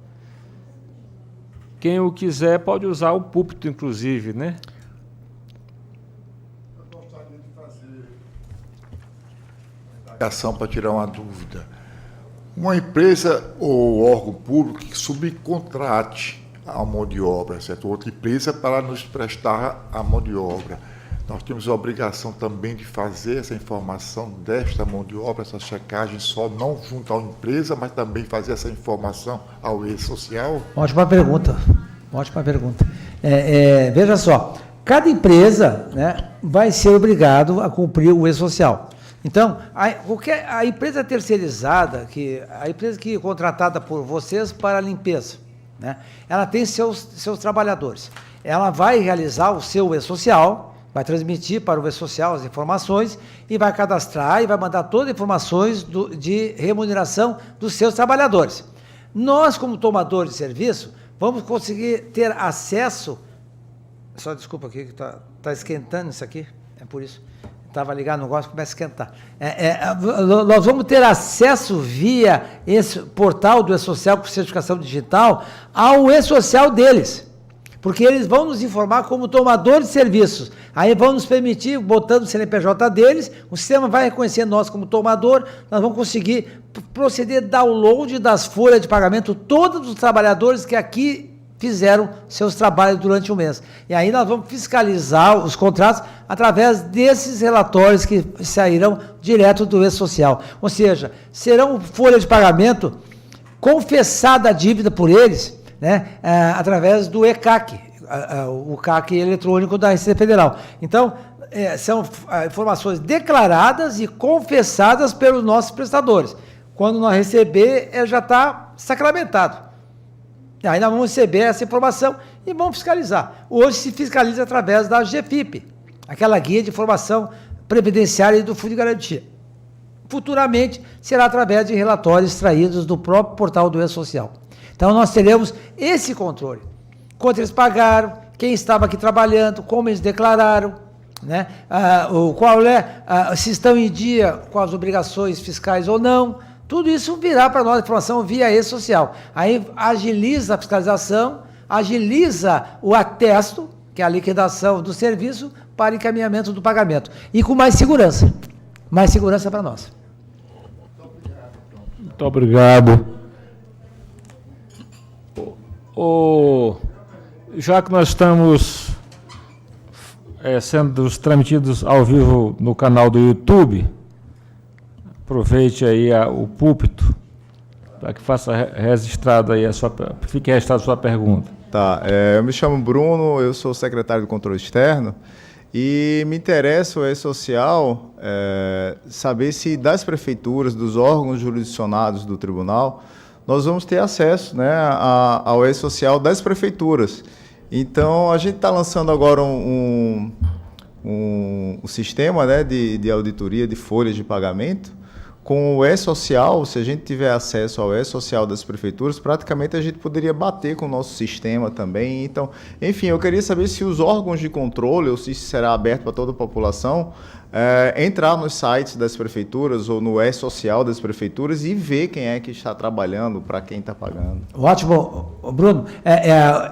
Quem o quiser pode usar o púlpito, inclusive, né? Eu gostaria de fazer uma indagação para tirar uma dúvida. Uma empresa ou órgão público que subcontrate a mão de obra, certo? Outra empresa para nos prestar a mão de obra. Nós temos a obrigação também de fazer essa informação desta mão de obra, essa checagem, só não junto à empresa, mas também fazer essa informação ao E-Social? Ótima pergunta. Veja só, cada empresa, né, vai ser obrigado a cumprir o E-Social. Então, a empresa terceirizada, a empresa que é contratada por vocês para a limpeza, né, ela tem seus trabalhadores. Ela vai realizar o seu E-Social, vai transmitir para o E-Social as informações e vai cadastrar e vai mandar todas as informações de remuneração dos seus trabalhadores. Nós, como tomadores de serviço, vamos conseguir ter acesso... Só desculpa aqui, que está esquentando isso aqui, é por isso. Estava ligado no negócio, começa a esquentar. Nós vamos ter acesso via esse portal do E-Social com certificação digital ao E-Social deles. Porque eles vão nos informar como tomadores de serviços. Aí vão nos permitir, botando o CNPJ deles, o sistema vai reconhecer nós como tomador, nós vamos conseguir proceder download das folhas de pagamento todos os trabalhadores que aqui fizeram seus trabalhos durante o mês. E aí nós vamos fiscalizar os contratos através desses relatórios que sairão direto do E-Social. Ou seja, serão folhas de pagamento confessada a dívida por eles, né, através do ECAC, o CAC eletrônico da Receita Federal. Então, são informações declaradas e confessadas pelos nossos prestadores. Quando nós receber, já está sacramentado. Aí nós vamos receber essa informação e vamos fiscalizar. Hoje se fiscaliza através da GFIP, aquela guia de informação previdenciária e do Fundo de Garantia. Futuramente será através de relatórios extraídos do próprio portal do E-Social. Então nós teremos esse controle. quanto eles pagaram, quem estava aqui trabalhando, como eles declararam, né? Se estão em dia com as obrigações fiscais ou não. Tudo isso virá para nós a informação via e-social. Aí agiliza a fiscalização, agiliza o atesto, que é a liquidação do serviço, para encaminhamento do pagamento. E com mais segurança. Mais segurança para nós. Muito obrigado. Já que nós estamos sendo transmitidos ao vivo no canal do YouTube, aproveite aí o púlpito para que faça registrado aí fique registrada a sua pergunta. Tá, eu me chamo Bruno, eu sou secretário do Controle Externo e me interessa o E-Social saber se das prefeituras, dos órgãos jurisdicionados do tribunal, nós vamos ter acesso, né, ao E-Social das prefeituras. Então, a gente está lançando agora um sistema, né, de auditoria de folhas de pagamento. Com o E-Social, se a gente tiver acesso ao E-Social das prefeituras, praticamente a gente poderia bater com o nosso sistema também. Então, enfim, eu queria saber se os órgãos de controle, ou se isso será aberto para toda a população, entrar nos sites das prefeituras ou no E-Social das prefeituras e ver quem é que está trabalhando, para quem está pagando. Ótimo, Bruno.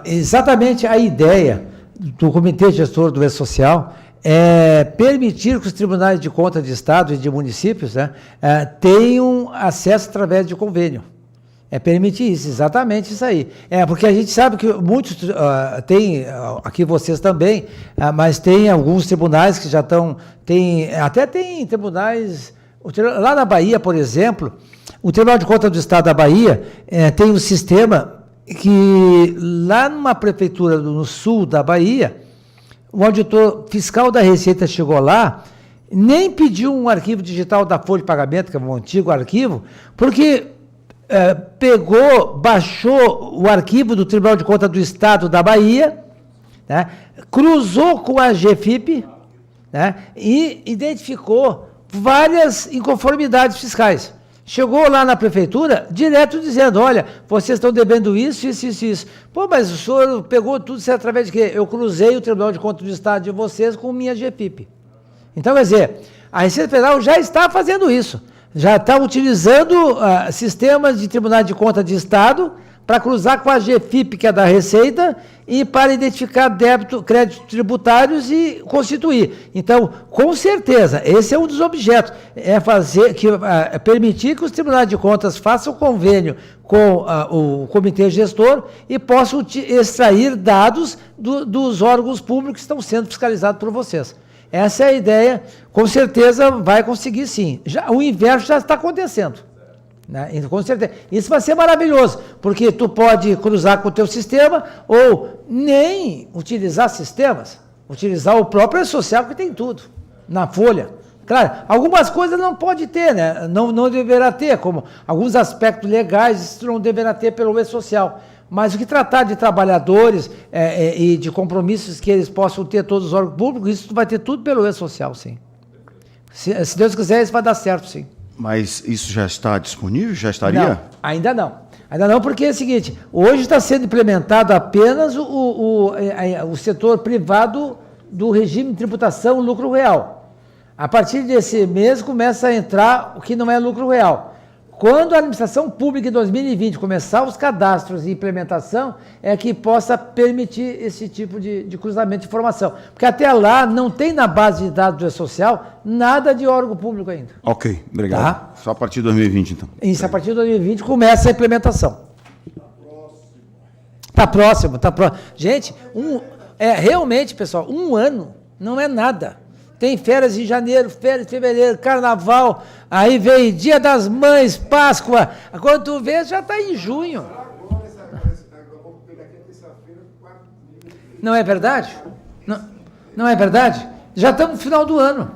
Exatamente a ideia do Comitê Gestor do E-Social é permitir que os tribunais de contas de Estado e de municípios, né, tenham acesso através de convênio. É permitir isso, exatamente isso aí. Porque a gente sabe que muitos, tem, aqui vocês também, mas tem alguns tribunais que já estão, até tem tribunais, lá na Bahia, por exemplo, o Tribunal de Contas do Estado da Bahia tem um sistema que lá numa prefeitura no sul da Bahia, o auditor fiscal da Receita chegou lá, nem pediu um arquivo digital da folha de pagamento, que é um antigo arquivo, porque baixou o arquivo do Tribunal de Contas do Estado da Bahia, né, cruzou com a GFIP, né, e identificou várias inconformidades fiscais. Chegou lá na prefeitura, direto dizendo, olha, vocês estão devendo isso, isso, isso, isso. Pô, mas o senhor pegou tudo isso através de quê? Eu cruzei o Tribunal de Contas do Estado de vocês com minha GFIP. Então, quer dizer, a Receita Federal já está fazendo isso. Já está utilizando sistemas de Tribunal de Contas de Estado para cruzar com a GFIP, que é da Receita, e para identificar débito, créditos tributários e constituir. Então, com certeza, esse é um dos objetos, permitir que os tribunais de contas façam convênio com o comitê gestor e possam extrair dados dos órgãos públicos que estão sendo fiscalizados por vocês. Essa é a ideia, com certeza vai conseguir sim. O inverso já está acontecendo. Né? Com certeza. Isso vai ser maravilhoso, porque tu pode cruzar com o teu sistema ou nem utilizar sistemas, utilizar o próprio E-Social, que tem tudo, na folha. Claro, algumas coisas não pode ter, né? Não deverá ter, como alguns aspectos legais, isso não deverá ter pelo E-Social. Mas o que tratar de trabalhadores e de compromissos que eles possam ter todos os órgãos públicos, isso vai ter tudo pelo E-Social, sim. Se Deus quiser, isso vai dar certo, sim. Mas isso já está disponível? Já estaria? Não, ainda não. Ainda não, porque é o seguinte, hoje está sendo implementado apenas o setor privado do regime de tributação lucro real. A partir desse mês começa a entrar o que não é lucro real. Quando a administração pública em 2020 começar os cadastros e implementação, é que possa permitir esse tipo de cruzamento de informação. Porque até lá não tem na base de dados do E-Social nada de órgão público ainda. Ok, obrigado. Tá? Só a partir de 2020, então. Isso, a partir de 2020 começa a implementação. Está próximo. Gente, realmente, pessoal, um ano não é nada. Tem férias em janeiro, férias em fevereiro, carnaval, aí vem Dia das Mães, Páscoa. Quando tu vê, já está em junho. Não é verdade? Não é verdade? Já estamos no final do ano.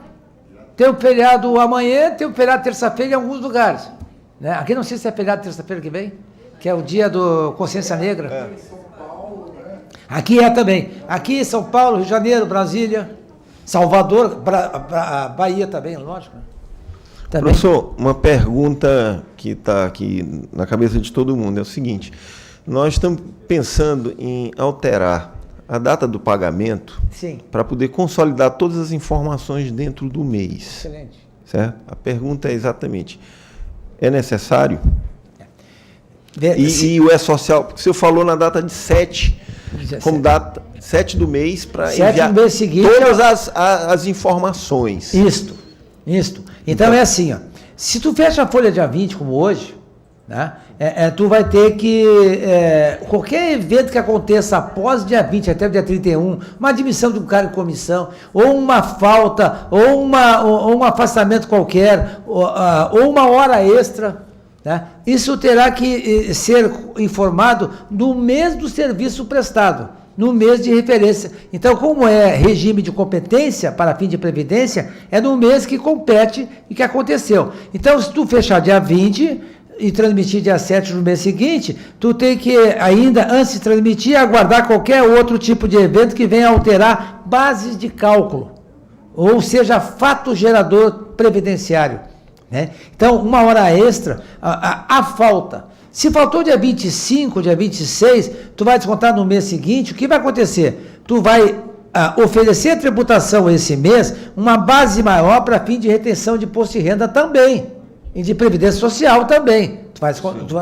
Tem o feriado amanhã, tem o feriado terça-feira em alguns lugares. Né? Aqui não sei se é feriado terça-feira que vem, que é o dia do Consciência Negra. Aqui é também. Aqui em São Paulo, Rio de Janeiro, Brasília... Salvador, Bahia também, lógico. Professor, uma pergunta que está aqui na cabeça de todo mundo é o seguinte: Nós estamos pensando em alterar a data do pagamento para poder consolidar todas as informações dentro do mês. Excelente. Certo? A pergunta é exatamente, é necessário? E o E-Social, porque o senhor falou na data de 7, como data 7 do mês, para enviar do mês seguinte, todas as informações. Isto. Então é assim, ó, se tu fecha a folha dia 20, como hoje, né, tu vai ter que, qualquer evento que aconteça após dia 20 até o dia 31, uma admissão de um cara em comissão, ou uma falta, ou um afastamento qualquer, ou uma hora extra, né, isso terá que ser informado no mês do serviço prestado, no mês de referência. Então, como é regime de competência para fim de previdência, é no mês que compete e que aconteceu. Então, se tu fechar dia 20 e transmitir dia 7 no mês seguinte, tu tem que, ainda antes de transmitir, aguardar qualquer outro tipo de evento que venha alterar bases de cálculo, ou seja, fato gerador previdenciário, né? Então, uma hora extra, a falta. Se faltou dia 25, dia 26, tu vai descontar no mês seguinte, o que vai acontecer? Tu vai oferecer a tributação esse mês, uma base maior para fim de retenção de imposto de renda também, e de previdência social também.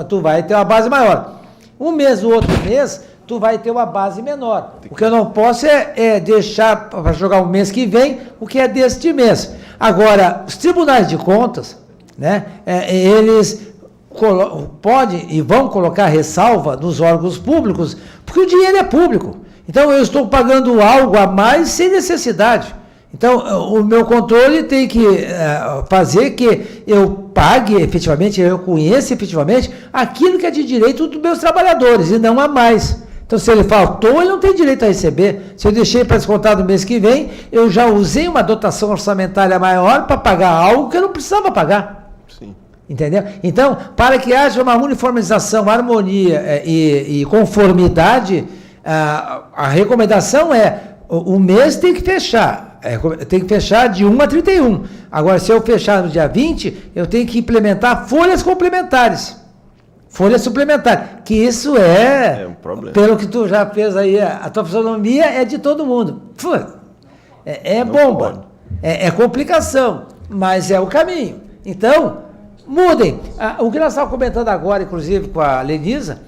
Tu vai ter uma base maior. Um mês, o outro mês, tu vai ter uma base menor. O que eu não posso é deixar para jogar o mês que vem o que é deste mês. Agora, os tribunais de contas, né, eles podem e vão colocar ressalva nos órgãos públicos, porque o dinheiro é público. Então, eu estou pagando algo a mais sem necessidade. Então, o meu controle tem que fazer que eu pague efetivamente, eu conheça efetivamente aquilo que é de direito dos meus trabalhadores, e não a mais. Então, se ele faltou, ele não tem direito a receber. Se eu deixei para descontar no mês que vem, eu já usei uma dotação orçamentária maior para pagar algo que eu não precisava pagar. Sim. Entendeu? Então, para que haja uma uniformização, harmonia e conformidade, a recomendação o mês tem que fechar. Tem que fechar de 1 a 31. Agora, se eu fechar no dia 20, eu tenho que implementar folhas complementares. Folha suplementar, que isso é um problema. Pelo que tu já fez aí, a tua fisionomia é de todo mundo. É bomba, é complicação, mas é o caminho. Então, mudem. O que nós estávamos comentando agora, inclusive com a Lenisa,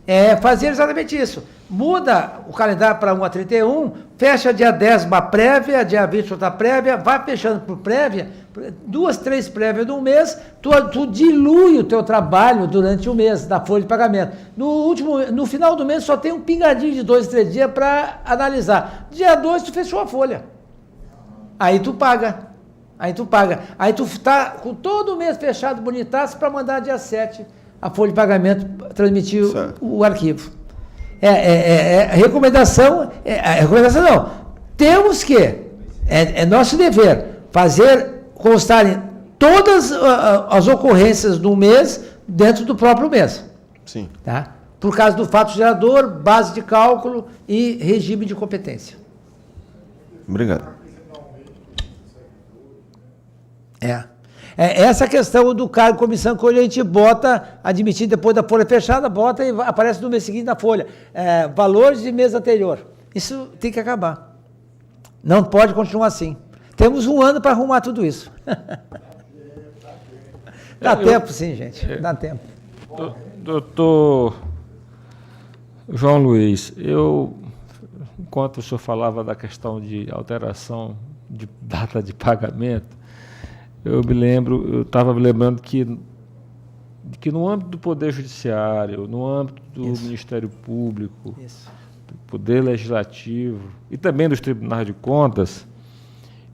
é fazer exatamente isso. Muda o calendário para 1 a 31, fecha dia 10 uma prévia, dia 20 outra prévia, vai fechando por prévia, 2, 3 prévias no mês, tu dilui o teu trabalho durante o mês da folha de pagamento. No final do mês só tem um pingadinho de 2, 3 dias para analisar. Dia 2 tu fechou a folha. Aí tu paga. Aí tu está com todo o mês fechado, bonitaço, para mandar dia 7 a folha de pagamento, transmitir o arquivo. Recomendação não. Temos que, é nosso dever, fazer constarem todas as ocorrências do mês dentro do próprio mês. Sim. Tá? Por causa do fato gerador, base de cálculo e regime de competência. Obrigado. Essa questão do cargo comissão que hoje a gente bota, admitido depois da folha fechada, bota e aparece no mês seguinte na folha. Valores de mês anterior. Isso tem que acabar. Não pode continuar assim. Temos 1 ano para arrumar tudo isso. Dá tempo sim, gente. Dá tempo. Doutor João Luiz, enquanto o senhor falava da questão de alteração de data de pagamento, eu estava me lembrando que no âmbito do Poder Judiciário, no âmbito do Ministério Público, do Poder Legislativo e também dos Tribunais de Contas,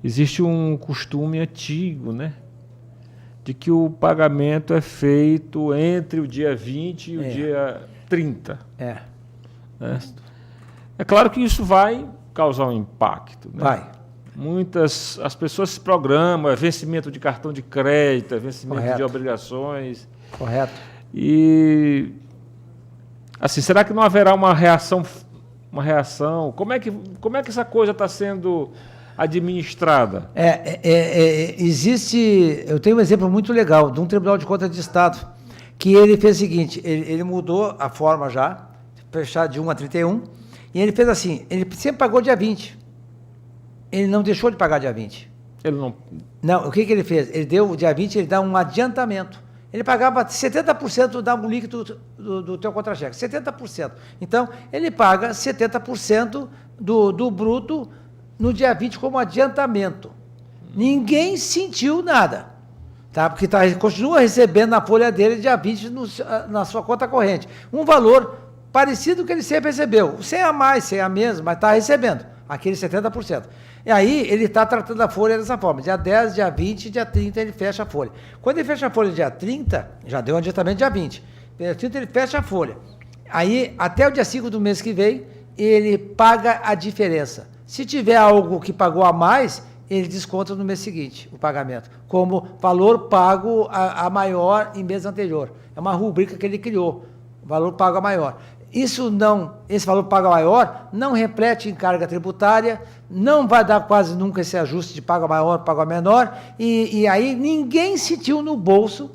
existe um costume antigo, né, de que o pagamento é feito entre o dia 20 e o dia 30. Né? É claro que isso vai causar um impacto. Né? Vai. As pessoas se programam, vencimento de cartão de crédito, vencimento de obrigações. Correto. E, assim, será que não haverá uma reação? Como é que essa coisa está sendo administrada? Eu tenho um exemplo muito legal de um Tribunal de Contas de Estado, que ele fez o seguinte, ele mudou a forma já, fechar de 1 a 31, e ele fez assim, ele sempre pagou dia 20. Ele não deixou de pagar dia 20. Ele não... Não, o que ele fez? Ele deu, dia 20, ele dá um adiantamento. Ele pagava 70% do líquido do teu contra-cheque, 70%. Então, ele paga 70% do bruto no dia 20 como adiantamento. Ninguém sentiu nada, tá? Porque continua recebendo na folha dele dia 20 na sua conta corrente. Um valor parecido com o que ele sempre recebeu, 100 a mais, 100 a menos, mas está recebendo aquele 70%. E aí ele está tratando a folha dessa forma, dia 10, dia 20, dia 30 ele fecha a folha. Quando ele fecha a folha dia 30, já deu um adiantamento dia 20, dia 30 ele fecha a folha. Aí até o dia 5 do mês que vem, ele paga a diferença. Se tiver algo que pagou a mais, ele desconta no mês seguinte o pagamento, como valor pago a maior em mês anterior. É uma rubrica que ele criou, valor pago a maior. Esse valor pago a maior não reflete em carga tributária, não vai dar quase nunca esse ajuste de pago a maior, pago a menor, e aí ninguém sentiu no bolso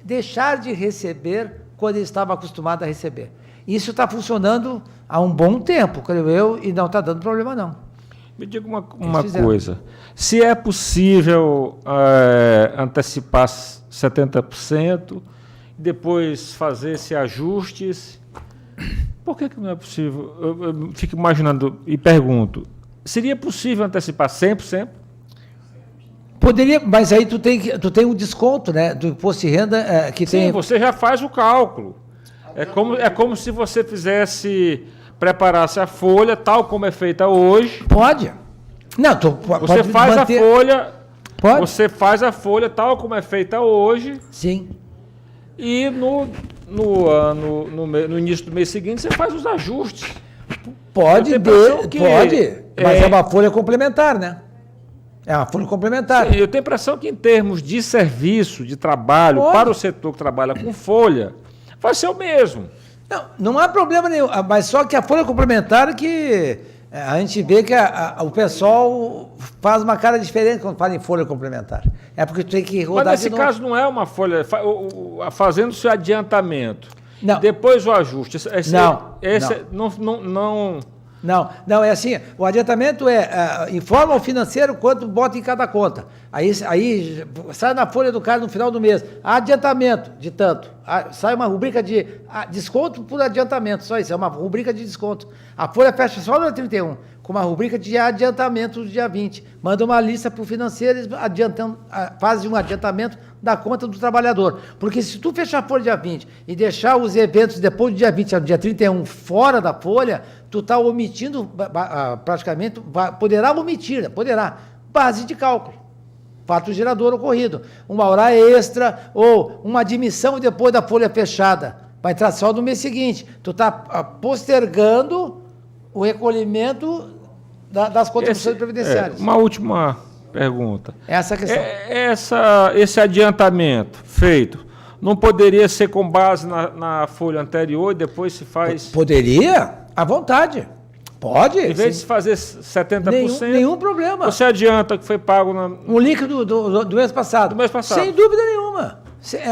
deixar de receber quando ele estava acostumado a receber. Isso está funcionando há um bom tempo, creio eu, e não está dando problema não. Me diga uma coisa, se é possível antecipar 70%, depois fazer esse ajuste, por que não é possível? Eu fico imaginando e pergunto, seria possível antecipar 100%? Poderia, mas aí tu tem um desconto, né, do imposto de renda que Sim, tem... você já faz o cálculo. É como se você preparasse a folha tal como é feita hoje. Pode. Não, você faz manter... a folha. Pode. Você faz a folha tal como é feita hoje. Sim. E no início do mês seguinte você faz os ajustes. Pode, mas é uma folha complementar, né? É uma folha complementar. Sim, eu tenho a impressão que em termos de serviço, de trabalho, para o setor que trabalha com folha, vai ser o mesmo. Não há problema nenhum, mas só que a folha complementar é que a gente vê que o pessoal faz uma cara diferente quando fala em folha complementar. É porque tu tem que rodar. Mas nesse caso não é uma folha, fazendo-se o adiantamento, não. Depois o ajuste. Não, é assim, o adiantamento informa ao financeiro quanto bota em cada conta. Aí sai na folha do cara no final do mês, adiantamento de tanto. Sai uma rubrica de desconto por adiantamento, só isso, é uma rubrica de desconto. A folha fecha só no dia 31, com uma rubrica de adiantamento do dia 20. Manda uma lista para o financeiro, eles fazem um adiantamento da conta do trabalhador. Porque se tu fechar a folha dia 20 e deixar os eventos depois do dia 20, no dia 31, fora da folha, tu está omitindo, praticamente, poderá, base de cálculo, fato gerador ocorrido, uma hora extra ou uma admissão depois da folha fechada, vai entrar só no mês seguinte, tu está postergando o recolhimento das contribuições previdenciárias. Uma última pergunta. Essa questão. Esse adiantamento feito, não poderia ser com base na folha anterior e depois se faz... Poderia, à vontade. Pode. Em vez de fazer 70%... Nenhum problema. Você adianta que foi pago... O líquido do mês passado. Do mês passado. Sem dúvida nenhuma.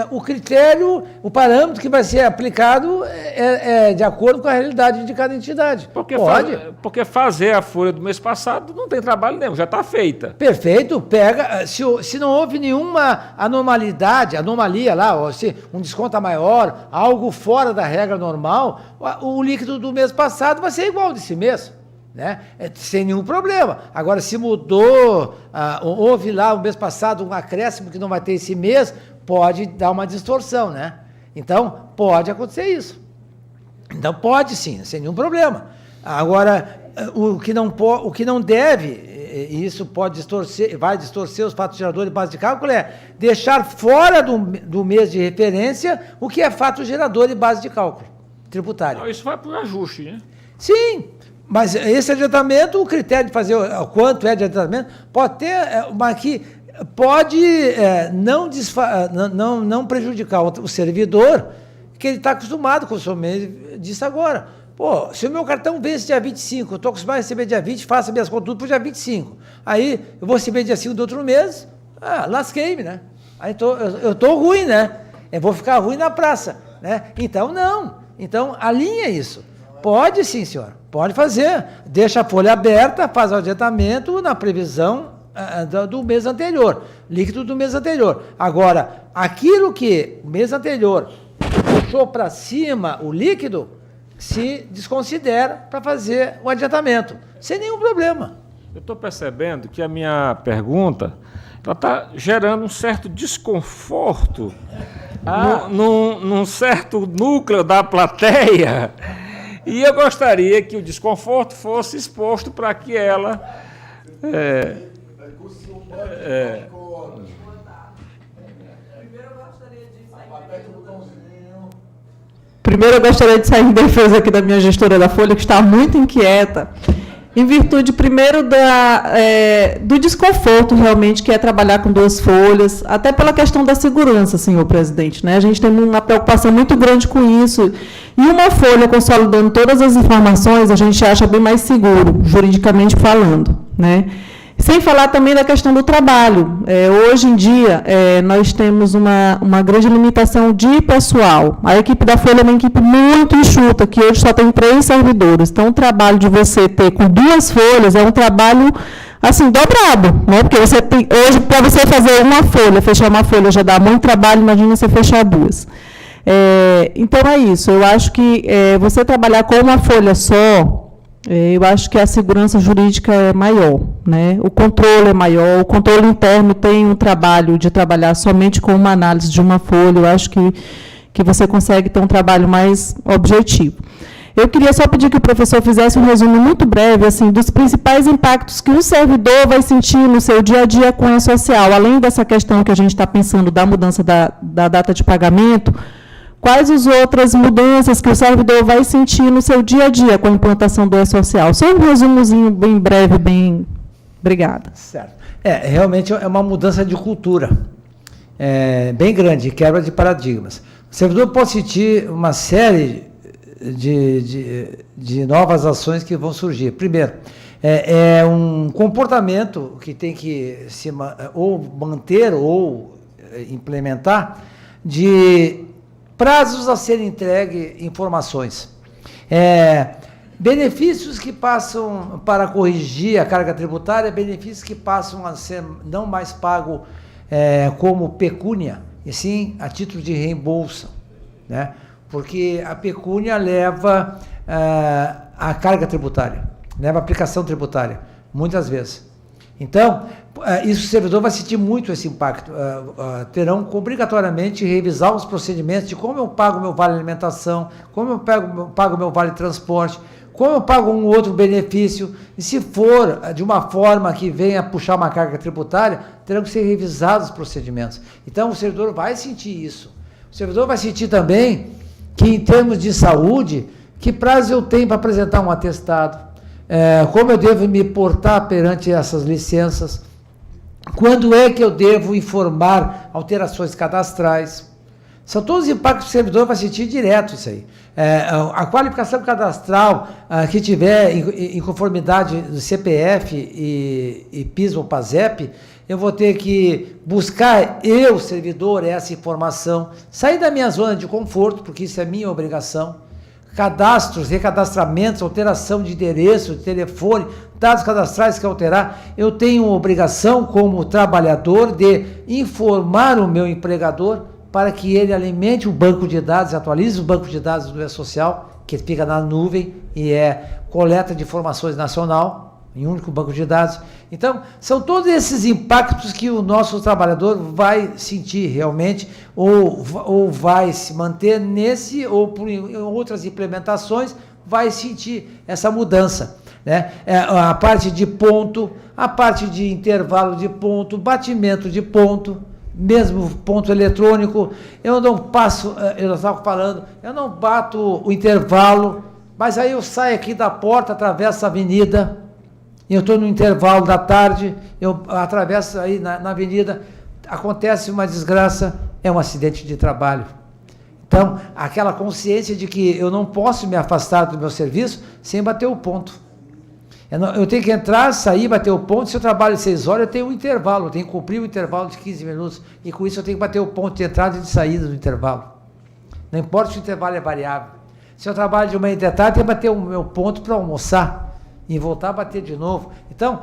O critério, o parâmetro que vai ser aplicado é de acordo com a realidade de cada entidade. Porque fazer a folha do mês passado não tem trabalho nenhum, já está feita. Perfeito, pega, se não houve nenhuma anomalia lá, ou se um desconto maior, algo fora da regra normal, o líquido do mês passado vai ser igual desse mês. Né? Sem nenhum problema. Agora, se mudou, houve lá o mês passado um acréscimo que não vai ter esse mês, pode dar uma distorção, né? Então, pode acontecer isso. Então, pode sim, sem nenhum problema. Agora, o que não deve, e isso vai distorcer os fatos geradores de base de cálculo, é deixar fora do mês de referência o que é fato gerador de base de cálculo tributário. Não, isso vai para o ajuste, né? Sim. Mas esse adiantamento, o critério de fazer quanto é de adiantamento, pode ter, mas que pode não prejudicar o servidor, que ele está acostumado com o senhor disse agora. Pô, se o meu cartão vence dia 25, eu estou acostumado a receber dia 20, faço minhas contas tudo para o dia 25. Aí eu vou receber dia 5 do outro mês, lasquei-me, né? Aí eu estou ruim, né? Eu vou ficar ruim na praça, né? Então, não. Então, alinha isso. Pode sim, senhor. Pode fazer. Deixa a folha aberta, faz o adiantamento na previsão do mês anterior, líquido do mês anterior. Agora, aquilo que o mês anterior puxou para cima o líquido, se desconsidera para fazer o adiantamento, sem nenhum problema. Eu estou percebendo que a minha pergunta está gerando um certo desconforto num certo núcleo da plateia, e eu gostaria que o desconforto fosse exposto para que ela... Primeiro, eu gostaria de sair em defesa aqui da minha gestora da Folha, que está muito inquieta, em virtude, primeiro, do desconforto, realmente, que é trabalhar com 2 folhas, até pela questão da segurança, senhor presidente, né? A gente tem uma preocupação muito grande com isso. E uma folha consolidando todas as informações, a gente acha bem mais seguro, juridicamente falando, né? Sem falar também da questão do trabalho. Hoje em dia, nós temos uma grande limitação de pessoal. A equipe da Folha é uma equipe muito enxuta, que hoje só tem 3 servidores. Então, o trabalho de você ter com 2 folhas é um trabalho, assim, dobrado, né? Porque você tem, hoje, para você fazer uma folha, fechar uma folha já dá muito trabalho, imagina você fechar 2. Então, é isso. Eu acho que você trabalhar com uma folha só, eu acho que a segurança jurídica é maior, né? O controle é maior, o controle interno tem um trabalho de trabalhar somente com uma análise de uma folha, eu acho que você consegue ter um trabalho mais objetivo. Eu queria só pedir que o professor fizesse um resumo muito breve, assim, dos principais impactos que o servidor vai sentir no seu dia a dia com a E-Social, além dessa questão que a gente está pensando da mudança da data de pagamento. Quais as outras mudanças que o servidor vai sentir no seu dia a dia com a implantação do E-Social? Só um resumozinho bem breve, bem... Obrigada. Certo. Realmente é uma mudança de cultura bem grande, quebra de paradigmas. O servidor pode sentir uma série de novas ações que vão surgir. Primeiro, é um comportamento que tem que ou manter ou implementar de prazos a serem entregues informações. Benefícios que passam para corrigir a carga tributária, benefícios que passam a ser não mais pagos como pecúnia, e sim a título de reembolso, né? Porque a pecúnia leva a carga tributária, leva a aplicação tributária, muitas vezes. Então, isso o servidor vai sentir muito esse impacto. Terão que obrigatoriamente revisar os procedimentos de como eu pago meu vale alimentação, como eu pago meu vale transporte, como eu pago um outro benefício, e se for de uma forma que venha puxar uma carga tributária, terão que ser revisados os procedimentos. Então, o servidor vai sentir isso. O servidor vai sentir também que, em termos de saúde, que prazo eu tenho para apresentar um atestado, como eu devo me portar perante essas licenças, quando é que eu devo informar alterações cadastrais. São todos os impactos que o servidor vai sentir direto isso aí. A qualificação cadastral que tiver em conformidade do CPF e PIS ou PASEP, eu vou ter que buscar, servidor, essa informação, sair da minha zona de conforto, porque isso é minha obrigação. Cadastros, recadastramentos, alteração de endereço, de telefone, dados cadastrais que alterar, eu tenho obrigação como trabalhador de informar o meu empregador para que ele alimente o banco de dados, atualize o banco de dados do E-Social, que fica na nuvem e é coleta de informações nacional, em um único banco de dados. Então, são todos esses impactos que o nosso trabalhador vai sentir realmente, ou vai se manter nesse, ou por outras implementações, vai sentir essa mudança, né? A parte de ponto, a parte de intervalo de ponto, batimento de ponto, mesmo ponto eletrônico, eu não bato o intervalo, mas aí eu saio aqui da porta, atravesso a avenida, eu estou no intervalo da tarde, eu atravesso aí na avenida, acontece uma desgraça, é um acidente de trabalho. Então, aquela consciência de que eu não posso me afastar do meu serviço sem bater o ponto. Eu tenho que entrar, sair, bater o ponto. Se eu trabalho 6 horas, eu tenho um intervalo, eu tenho que cumprir o intervalo de 15 minutos, e com isso eu tenho que bater o ponto de entrada e de saída do intervalo. Não importa se o intervalo é variável. Se eu trabalho de manhã e de tarde, tem que bater o meu ponto para almoçar e voltar a bater de novo. Então,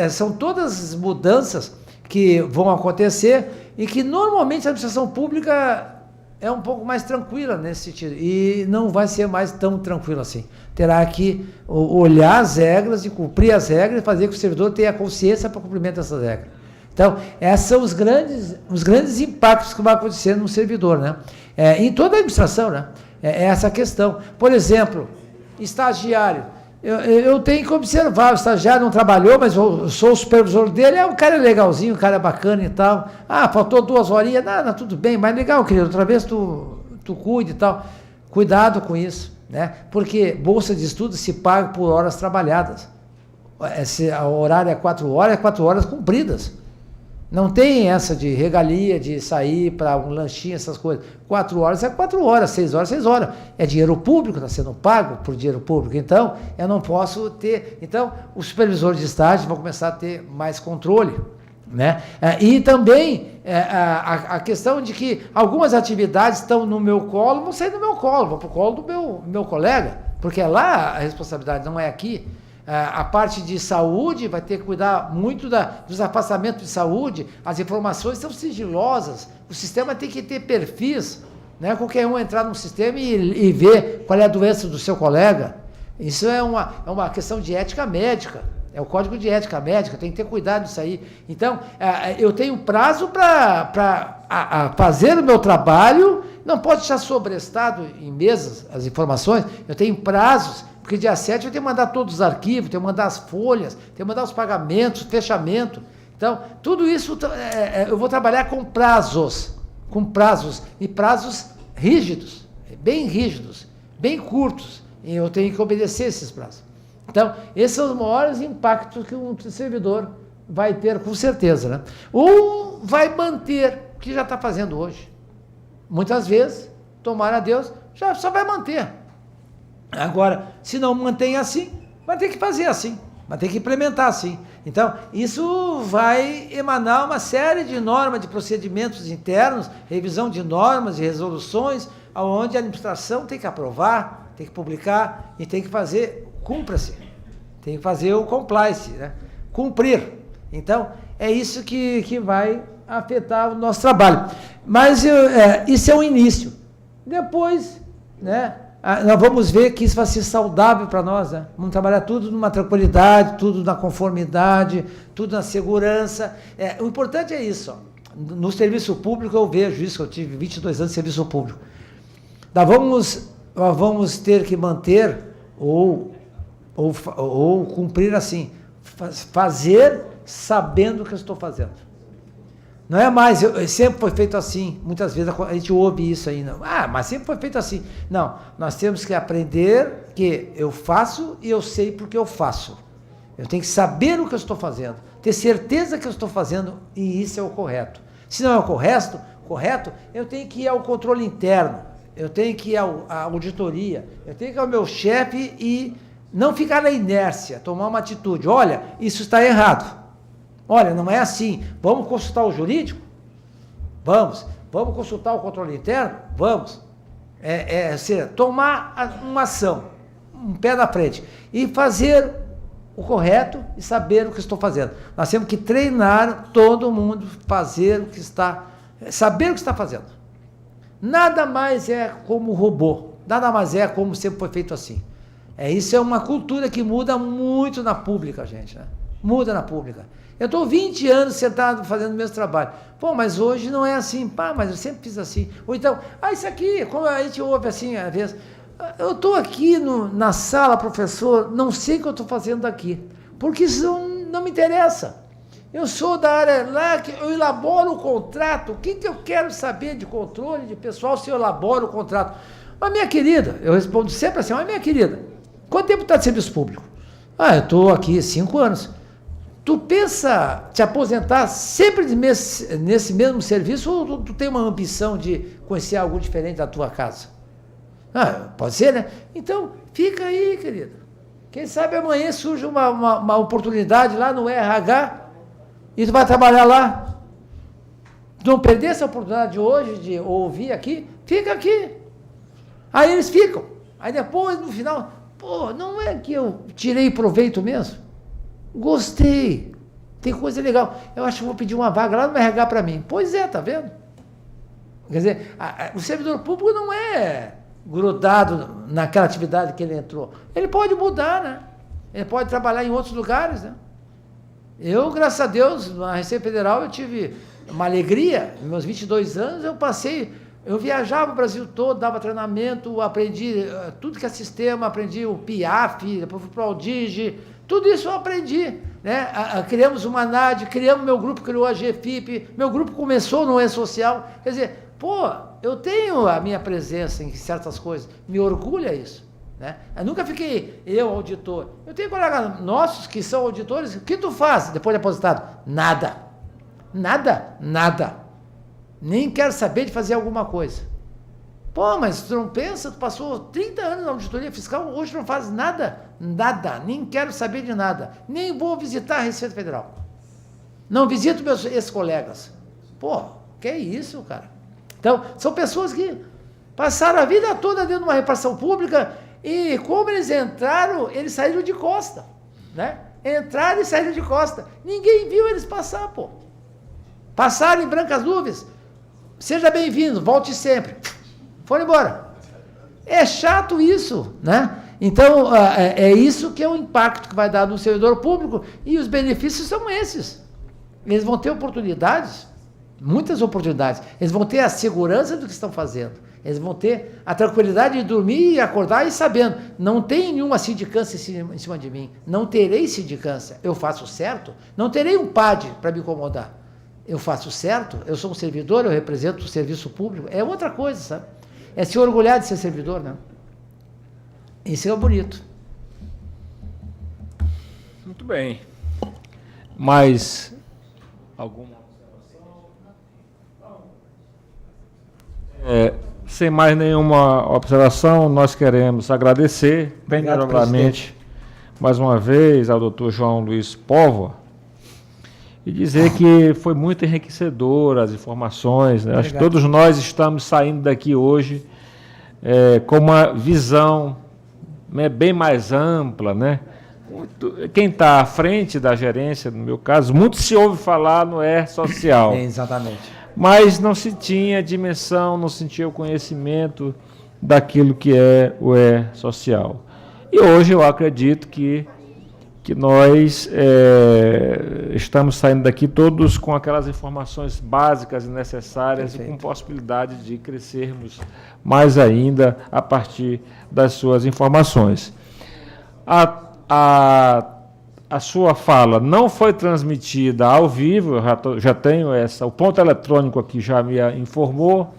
são todas as mudanças que vão acontecer e que normalmente a administração pública é um pouco mais tranquila nesse sentido e não vai ser mais tão tranquila assim. Terá que olhar as regras e cumprir as regras e fazer que o servidor tenha consciência para o cumprimento dessas regras. Então, esses são os grandes impactos que vão acontecer no servidor, né? Em toda a administração, né? Essa questão. Por exemplo, estagiário. Eu tenho que observar, o estagiário não trabalhou, mas eu sou o supervisor dele, o cara é legalzinho, o cara é bacana e tal. Faltou 2 horinhas, não, tudo bem, mas legal, querido, outra vez tu cuide e tal. Cuidado com isso, né? Porque bolsa de estudo se paga por horas trabalhadas. Se o horário é 4 horas cumpridas. Não tem essa de regalia, de sair para um lanchinho, essas coisas. 4 horas é 4 horas, 6 horas, 6 horas. É dinheiro público, está sendo pago por dinheiro público. Então, eu não posso ter... Então, os supervisores de estágio vão começar a ter mais controle, né? E também a questão de que algumas atividades estão no meu colo, vão sair do meu colo, vão para o colo do meu colega, porque é lá a responsabilidade, não é aqui. A parte de saúde vai ter que cuidar muito dos afastamentos de saúde, as informações são sigilosas, o sistema tem que ter perfis, né? Qualquer um entrar no sistema e ver qual é a doença do seu colega. Isso é uma questão de ética médica, é o código de ética médica, tem que ter cuidado disso aí. Então, eu tenho prazo para fazer o meu trabalho, não pode estar sobrestado em mesas as informações, eu tenho prazos. Porque dia 7 eu tenho que mandar todos os arquivos, tenho que mandar as folhas, tenho que mandar os pagamentos, fechamento. Então, tudo isso eu vou trabalhar com prazos e prazos rígidos, bem curtos, e eu tenho que obedecer esses prazos. Então, esses são os maiores impactos que um servidor vai ter, com certeza, né? Ou vai manter o que já está fazendo hoje. Muitas vezes, tomara a Deus, já só vai manter. Agora, se não mantém assim, vai ter que fazer assim, vai ter que implementar assim. Então, isso vai emanar uma série de normas, de procedimentos internos, revisão de normas e resoluções, onde a administração tem que aprovar, tem que publicar e tem que fazer, cumpra-se, tem que fazer o compliance, né? Cumprir. Então, é isso que vai afetar o nosso trabalho. Mas isso é o início. Depois, né? Nós vamos ver que isso vai ser saudável para nós, né? Vamos trabalhar tudo numa tranquilidade, tudo na conformidade, tudo na segurança. O importante é isso. No serviço público eu vejo isso, eu tive 22 anos de serviço público. Nós vamos ter que manter ou cumprir assim, fazer sabendo o que eu estou fazendo. Não é mais, sempre foi feito assim, muitas vezes a gente ouve isso aí, não. Mas sempre foi feito assim. Não, nós temos que aprender que eu faço e eu sei porque eu faço. Eu tenho que saber o que eu estou fazendo, ter certeza que eu estou fazendo e isso é o correto. Se não é o correto, eu tenho que ir ao controle interno, eu tenho que ir à auditoria, eu tenho que ir ao meu chefe e não ficar na inércia, tomar uma atitude. Olha, isso está errado. Olha, não é assim. Vamos consultar o jurídico? Vamos. Vamos consultar o controle interno? Vamos. Tomar uma ação, um pé na frente, e fazer o correto e saber o que estou fazendo. Nós temos que treinar todo mundo, saber o que está fazendo. Nada mais é como robô, nada mais é como sempre foi feito assim. Isso é uma cultura que muda muito na pública, gente, né? Muda na pública. Eu estou 20 anos sentado fazendo o mesmo trabalho. Mas hoje não é assim. Mas eu sempre fiz assim. Ou então, isso aqui, como a gente ouve assim, às vezes, eu estou aqui na sala, professor, não sei o que eu estou fazendo aqui, porque isso não me interessa. Eu sou da área lá, que eu elaboro o contrato. O que eu quero saber de controle de pessoal se eu elaboro o contrato? Mas, minha querida, eu respondo sempre assim, minha querida, quanto tempo está de serviço público? Eu estou aqui 5 anos. Tu pensa te aposentar sempre nesse mesmo serviço ou tu tem uma ambição de conhecer algo diferente da tua casa? Pode ser, né? Então, fica aí, querido. Quem sabe amanhã surge uma oportunidade lá no RH e tu vai trabalhar lá. Não perder essa oportunidade hoje de ouvir aqui, fica aqui. Aí eles ficam. Aí depois, no final, pô, não é que eu tirei proveito mesmo? Gostei. Tem coisa legal. Eu acho que vou pedir uma vaga lá no RH para mim. Pois é, tá vendo? Quer dizer, o servidor público não é grudado naquela atividade que ele entrou. Ele pode mudar, né? Ele pode trabalhar em outros lugares, né? Eu, graças a Deus, na Receita Federal, eu tive uma alegria. Nos meus 22 anos, eu viajava o Brasil todo, dava treinamento, aprendi tudo que é sistema, aprendi o PIAF, depois fui para o Aldige, tudo isso eu aprendi. Né? Criamos uma NAD, criamos meu grupo, criou a GFIP, meu grupo começou no E-Social. Quer dizer, pô, eu tenho a minha presença em certas coisas, me orgulha isso. Né? Eu nunca fiquei auditor. Eu tenho colegas nossos que são auditores. O que tu faz depois de aposentado? Nada. Nem quero saber de fazer alguma coisa. Pô, mas tu não pensa, tu passou 30 anos na auditoria fiscal, hoje tu não faz nada. Nem quero saber de nada. Nem vou visitar a Receita Federal. Não visito meus ex-colegas. Pô, que é isso, cara? Então, são pessoas que passaram a vida toda dentro de uma repartição pública. E como eles entraram, eles saíram de costa, né? Entraram e saíram de costa. Ninguém viu eles passar, pô. Passaram em brancas nuvens. Seja bem-vindo, volte sempre. Foram embora. É chato isso, né? Então, é isso que é o impacto que vai dar no servidor público e os benefícios são esses. Eles vão ter oportunidades, muitas oportunidades. Eles vão ter a segurança do que estão fazendo. Eles vão ter a tranquilidade de dormir e acordar e sabendo, não tem nenhuma sindicância em cima de mim, não terei sindicância, eu faço certo, não terei um PAD para me incomodar, eu faço certo, eu sou um servidor, eu represento o serviço público, é outra coisa, sabe? É se orgulhar de ser servidor, né? Isso é bonito. Muito bem. Mais alguma observação? Sem mais nenhuma observação, nós queremos agradecer bem novamente, mais uma vez, ao doutor João Luiz Póvoa e dizer que foi muito enriquecedor as informações. Né? Acho que todos nós estamos saindo daqui hoje com uma visão bem mais ampla. Né? Quem está à frente da gerência, no meu caso, muito se ouve falar no E-Social. Exatamente. Mas não se tinha dimensão, não se tinha o conhecimento daquilo que é o E-Social. E hoje eu acredito que nós estamos saindo daqui todos com aquelas informações básicas e necessárias. Perfeito. E com possibilidade de crescermos mais ainda a partir das suas informações. A sua fala não foi transmitida ao vivo, eu já tenho o ponto eletrônico aqui já me informou,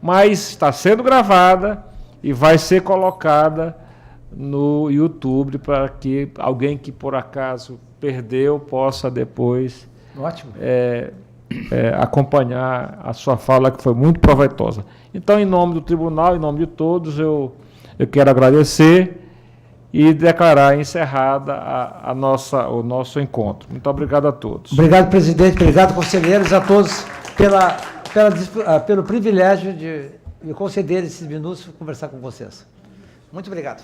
mas está sendo gravada e vai ser colocada no YouTube para que alguém que por acaso perdeu possa depois acompanhar a sua fala, que foi muito proveitosa. Então, em nome do tribunal, em nome de todos, eu quero agradecer e declarar encerrada o nosso encontro. Muito obrigado a todos. Obrigado, presidente. Obrigado, conselheiros, a todos pelo privilégio de me conceder esses minutos para conversar com vocês. Muito obrigado.